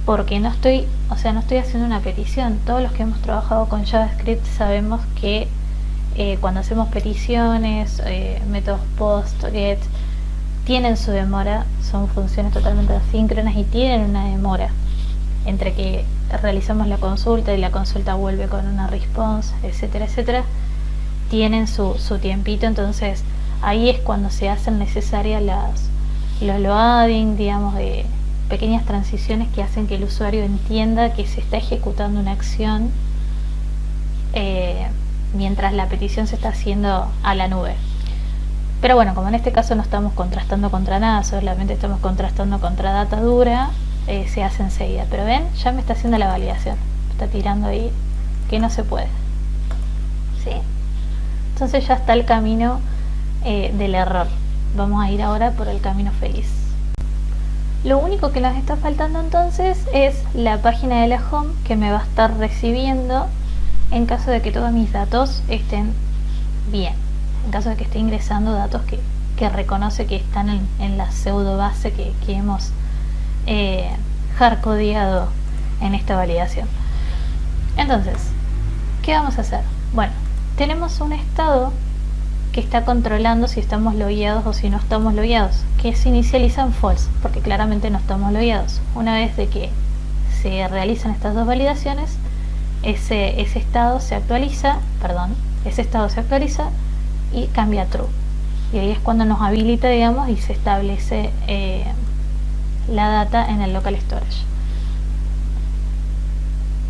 porque no estoy haciendo una petición. Todos los que hemos trabajado con JavaScript sabemos que cuando hacemos peticiones, métodos post, get, tienen su demora, son funciones totalmente asíncronas y tienen una demora entre que realizamos la consulta y la consulta vuelve con una response, etcétera, etcétera. Tienen su tiempito, entonces ahí es cuando se hacen necesarias los loading, digamos, de pequeñas transiciones que hacen que el usuario entienda que se está ejecutando una acción mientras la petición se está haciendo a la nube. Pero bueno, como en este caso no estamos contrastando contra nada, solamente estamos contrastando contra data dura, se hace enseguida. Pero ven, ya me está haciendo la validación, está tirando ahí que no se puede, ¿sí? Entonces ya está el camino del error. Vamos a ir ahora por el camino feliz. Lo único que nos está faltando entonces es la página de la home que me va a estar recibiendo en caso de que todos mis datos estén bien, en caso de que esté ingresando datos que reconoce que están en la pseudo base que hemos hardcodeado en esta validación. Entonces, ¿qué vamos a hacer? Bueno, tenemos un estado que está controlando si estamos logueados o si no estamos logueados, que se inicializa en false, porque claramente no estamos logueados. Una vez de que se realizan estas dos validaciones, ese estado se actualiza y cambia a true. Y ahí es cuando nos habilita, digamos, y se establece la data en el local storage.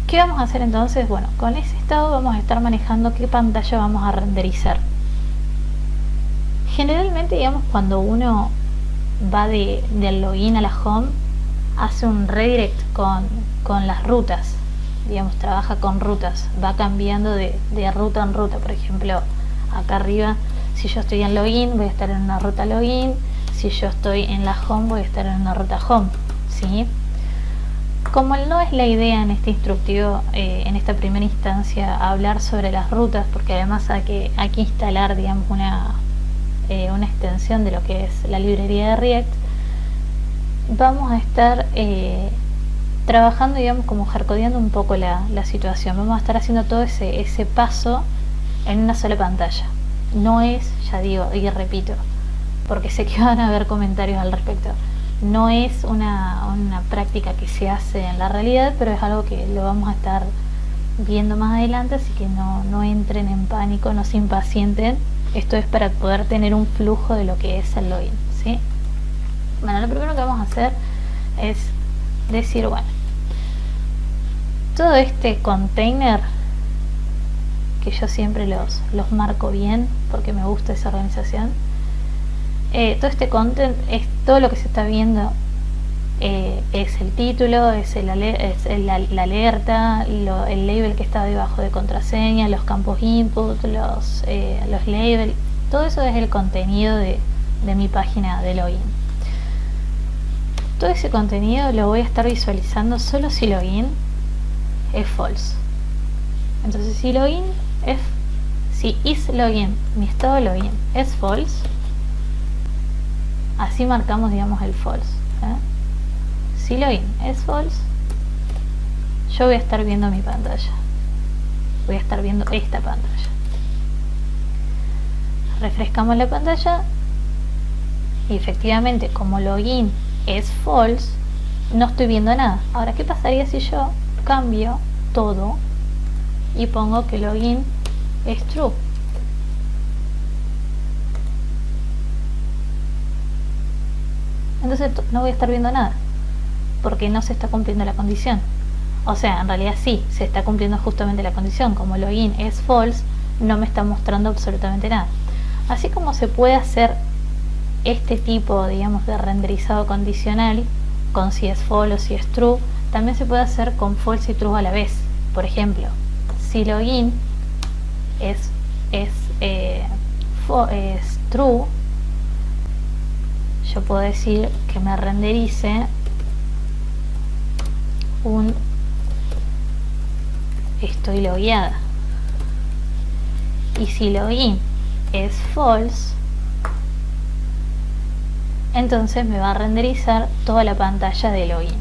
¿Qué vamos a hacer entonces? Bueno, con ese estado vamos a estar manejando qué pantalla vamos a renderizar. Generalmente, digamos, cuando uno va del login a la home, hace un redirect con las rutas, digamos, trabaja con rutas, va cambiando de ruta en ruta. Por ejemplo, acá arriba, si yo estoy en login, voy a estar en una ruta login, si yo estoy en la home, voy a estar en una ruta home, ¿sí? Como no es la idea en este instructivo, en esta primera instancia, hablar sobre las rutas, porque además hay que instalar, digamos, una extensión de lo que es la librería de React, vamos a estar trabajando, digamos, como hardcodeando un poco la situación. Vamos a estar haciendo todo ese paso en una sola pantalla. No es, ya digo y repito, porque sé que van a haber comentarios al respecto, no es una práctica que se hace en la realidad, pero es algo que lo vamos a estar viendo más adelante, así que no entren en pánico, no se impacienten. Esto es para poder tener un flujo de lo que es el login, ¿sí? Bueno, lo primero que vamos a hacer es decir, bueno, todo este container, que yo siempre los marco bien porque me gusta esa organización, todo este content es todo lo que se está viendo, es el título, es la alerta, el label que está debajo de contraseña, los campos input, los labels, todo eso es el contenido de mi página de login. Todo ese contenido lo voy a estar visualizando solo si login es false. Entonces si is login, mi estado de login es false, así marcamos, digamos, el false, Si login es false, yo voy a estar viendo mi pantalla, voy a estar viendo esta pantalla. Refrescamos la pantalla y efectivamente, como login es false, no estoy viendo nada. Ahora, ¿qué pasaría si yo cambio todo y pongo que login es true? Entonces no voy a estar viendo nada, porque no se está cumpliendo la condición. O sea, en realidad sí, se está cumpliendo justamente la condición. Como login es false, no me está mostrando absolutamente nada. Así como se puede hacer este tipo, digamos, de renderizado condicional, con si es false o si es true. También se puede hacer con false y true a la vez. Por ejemplo, si login es true, yo puedo decir que me renderice un estoy logueada. Y si login es false, entonces me va a renderizar toda la pantalla de login.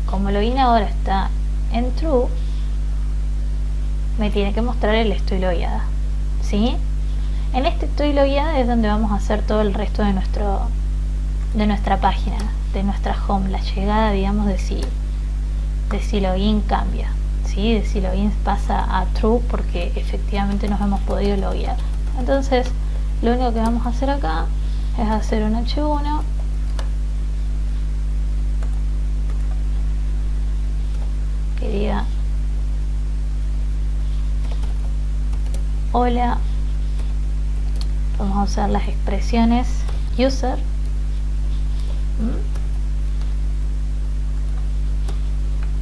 Como login ahora está en true, me tiene que mostrar el estoy logueada, ¿sí? En este estoy logueada es donde vamos a hacer todo el resto de nuestra página, de nuestra home, la llegada, digamos, de si login cambia, ¿sí? De si login pasa a true, porque efectivamente nos hemos podido loguear. Entonces lo único que vamos a hacer acá es hacer un H1 que diga hola. Vamos a usar las expresiones user,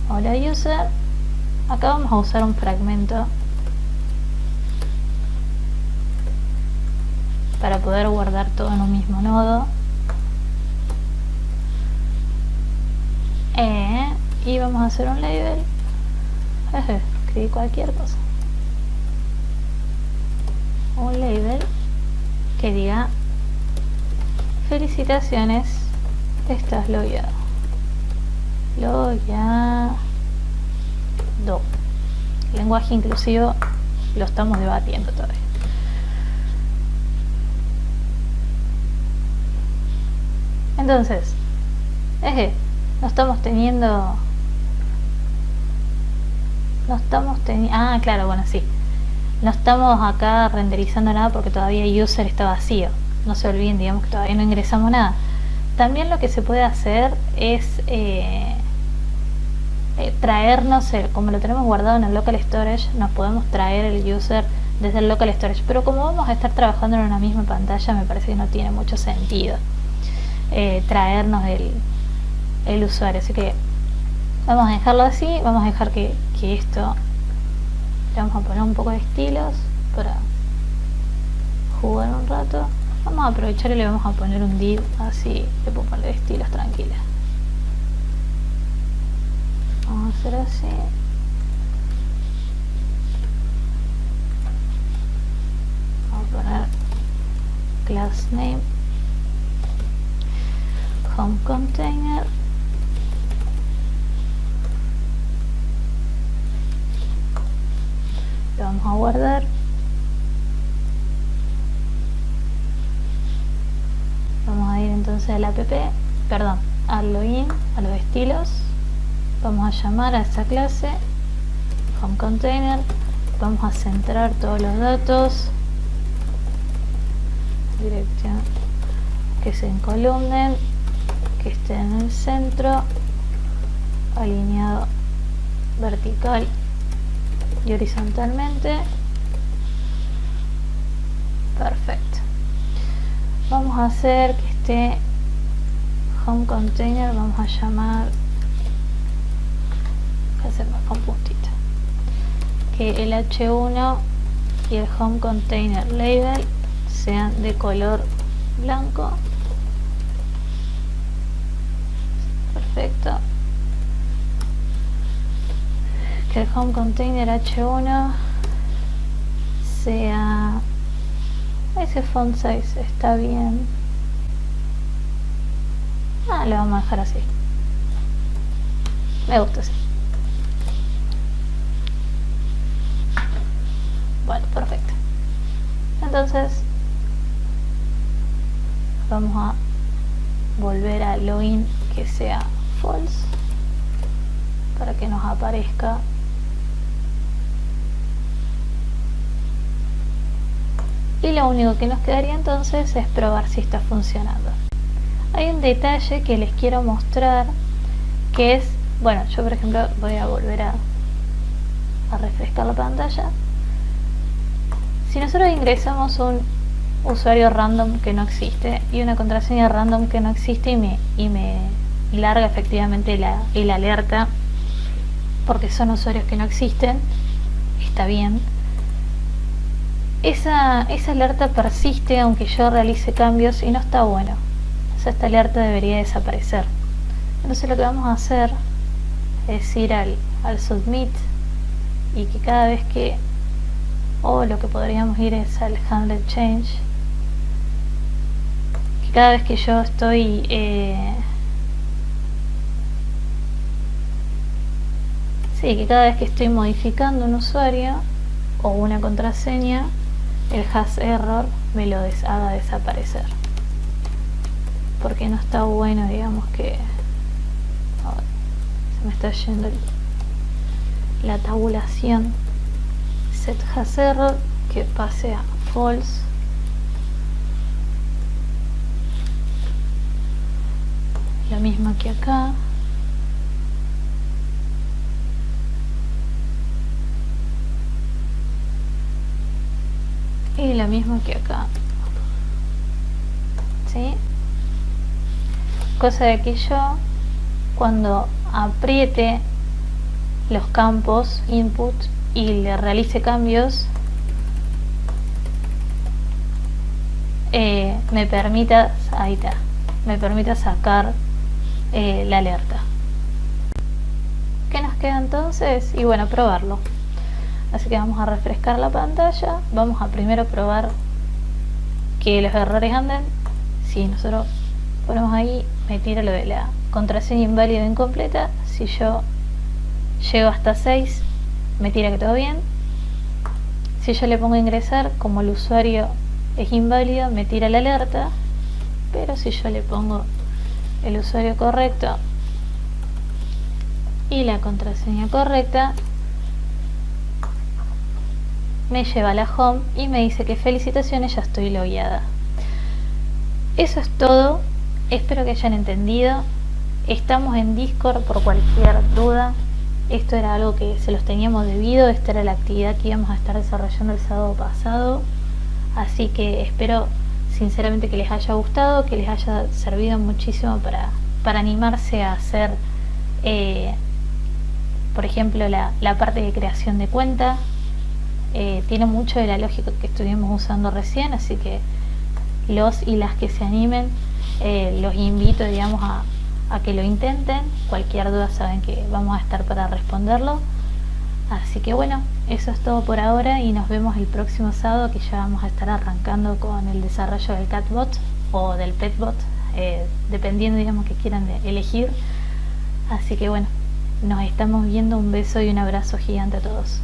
hola user. Acá vamos a usar un fragmento para poder guardar todo en un mismo nodo, y vamos a hacer un label. Escribí cualquier cosa, un label que diga felicitaciones, estás logueado. Lenguaje inclusivo lo estamos debatiendo todavía. Entonces, no estamos teniendo, claro, bueno, sí, no estamos acá renderizando nada porque todavía user está vacío. No se olviden, digamos, que todavía no ingresamos nada. También lo que se puede hacer es traernos, como lo tenemos guardado en el local storage, nos podemos traer el user desde el local storage, pero como vamos a estar trabajando en una misma pantalla, me parece que no tiene mucho sentido traernos el usuario. Así que vamos a dejarlo así. Vamos a dejar que esto, le vamos a poner un poco de estilos para jugar un rato. Vamos a aprovechar y le vamos a poner un div, así le puedo poner estilos tranquilos. Vamos a hacer así. Vamos a poner class name, home container, lo vamos a guardar. Vamos a ir entonces al app, perdón, al login, a los estilos. Vamos a llamar a esa clase home container. Vamos a centrar todos los datos, dirección, que se encolumnen, que esté en el centro, alineado vertical y horizontalmente. Perfecto. Vamos a hacer que esté home container, vamos a llamar, voy a hacerme con puntito, que el H1 y el home container label sean de color blanco. Perfecto. Que el home container H1 sea, ese font size está bien, lo vamos a dejar así, me gusta así. Bueno, perfecto. Entonces vamos a volver a login que sea false para que nos aparezca y lo único que nos quedaría entonces es probar si está funcionando. Hay un detalle que les quiero mostrar, que es, bueno, yo por ejemplo voy a volver a refrescar la pantalla. Si nosotros ingresamos un usuario random que no existe y una contraseña random que no existe y me larga efectivamente el alerta, porque son usuarios que no existen, está bien. Esa alerta persiste aunque yo realice cambios y no está bueno. O sea, esta alerta debería desaparecer. Entonces lo que vamos a hacer es ir al submit, y que cada vez que, o lo que podríamos ir es al handle change, que cada vez que yo estoy que cada vez que estoy modificando un usuario o una contraseña, el hash error me lo haga desaparecer, porque no está bueno, digamos, que se me está yendo la tabulación. Set hash error, que pase a false. Lo mismo que acá. Y lo mismo que acá. ¿Sí? Cosa de que yo, cuando apriete los campos input y le realice cambios, me permita, ahí está, me permita sacar la alerta. ¿Qué nos queda entonces? Y bueno, probarlo. Así que vamos a refrescar la pantalla. Vamos a primero probar que los errores anden. Si nosotros ponemos ahí, me tira lo de la contraseña inválida o incompleta. Si yo llego hasta 6, me tira que todo bien. Si yo le pongo a ingresar, como el usuario es inválido, me tira la alerta. Pero si yo le pongo el usuario correcto y la contraseña correcta, me lleva a la home y me dice que felicitaciones, ya estoy logueada. Eso es todo. Espero que hayan entendido. Estamos en Discord por cualquier duda. Esto era algo que se los teníamos debido. Esta era la actividad que íbamos a estar desarrollando el sábado pasado. Así que espero sinceramente que les haya gustado, que les haya servido muchísimo para animarse a hacer, por ejemplo, la parte de creación de cuenta. Tiene mucho de la lógica que estuvimos usando recién, así que los y las que se animen, los invito, digamos, a que lo intenten. Cualquier duda saben que vamos a estar para responderlo. Así que bueno, eso es todo por ahora y nos vemos el próximo sábado, que ya vamos a estar arrancando con el desarrollo del CatBot o del PetBot, dependiendo, digamos, que quieran elegir. Así que bueno, nos estamos viendo. Un beso y un abrazo gigante a todos.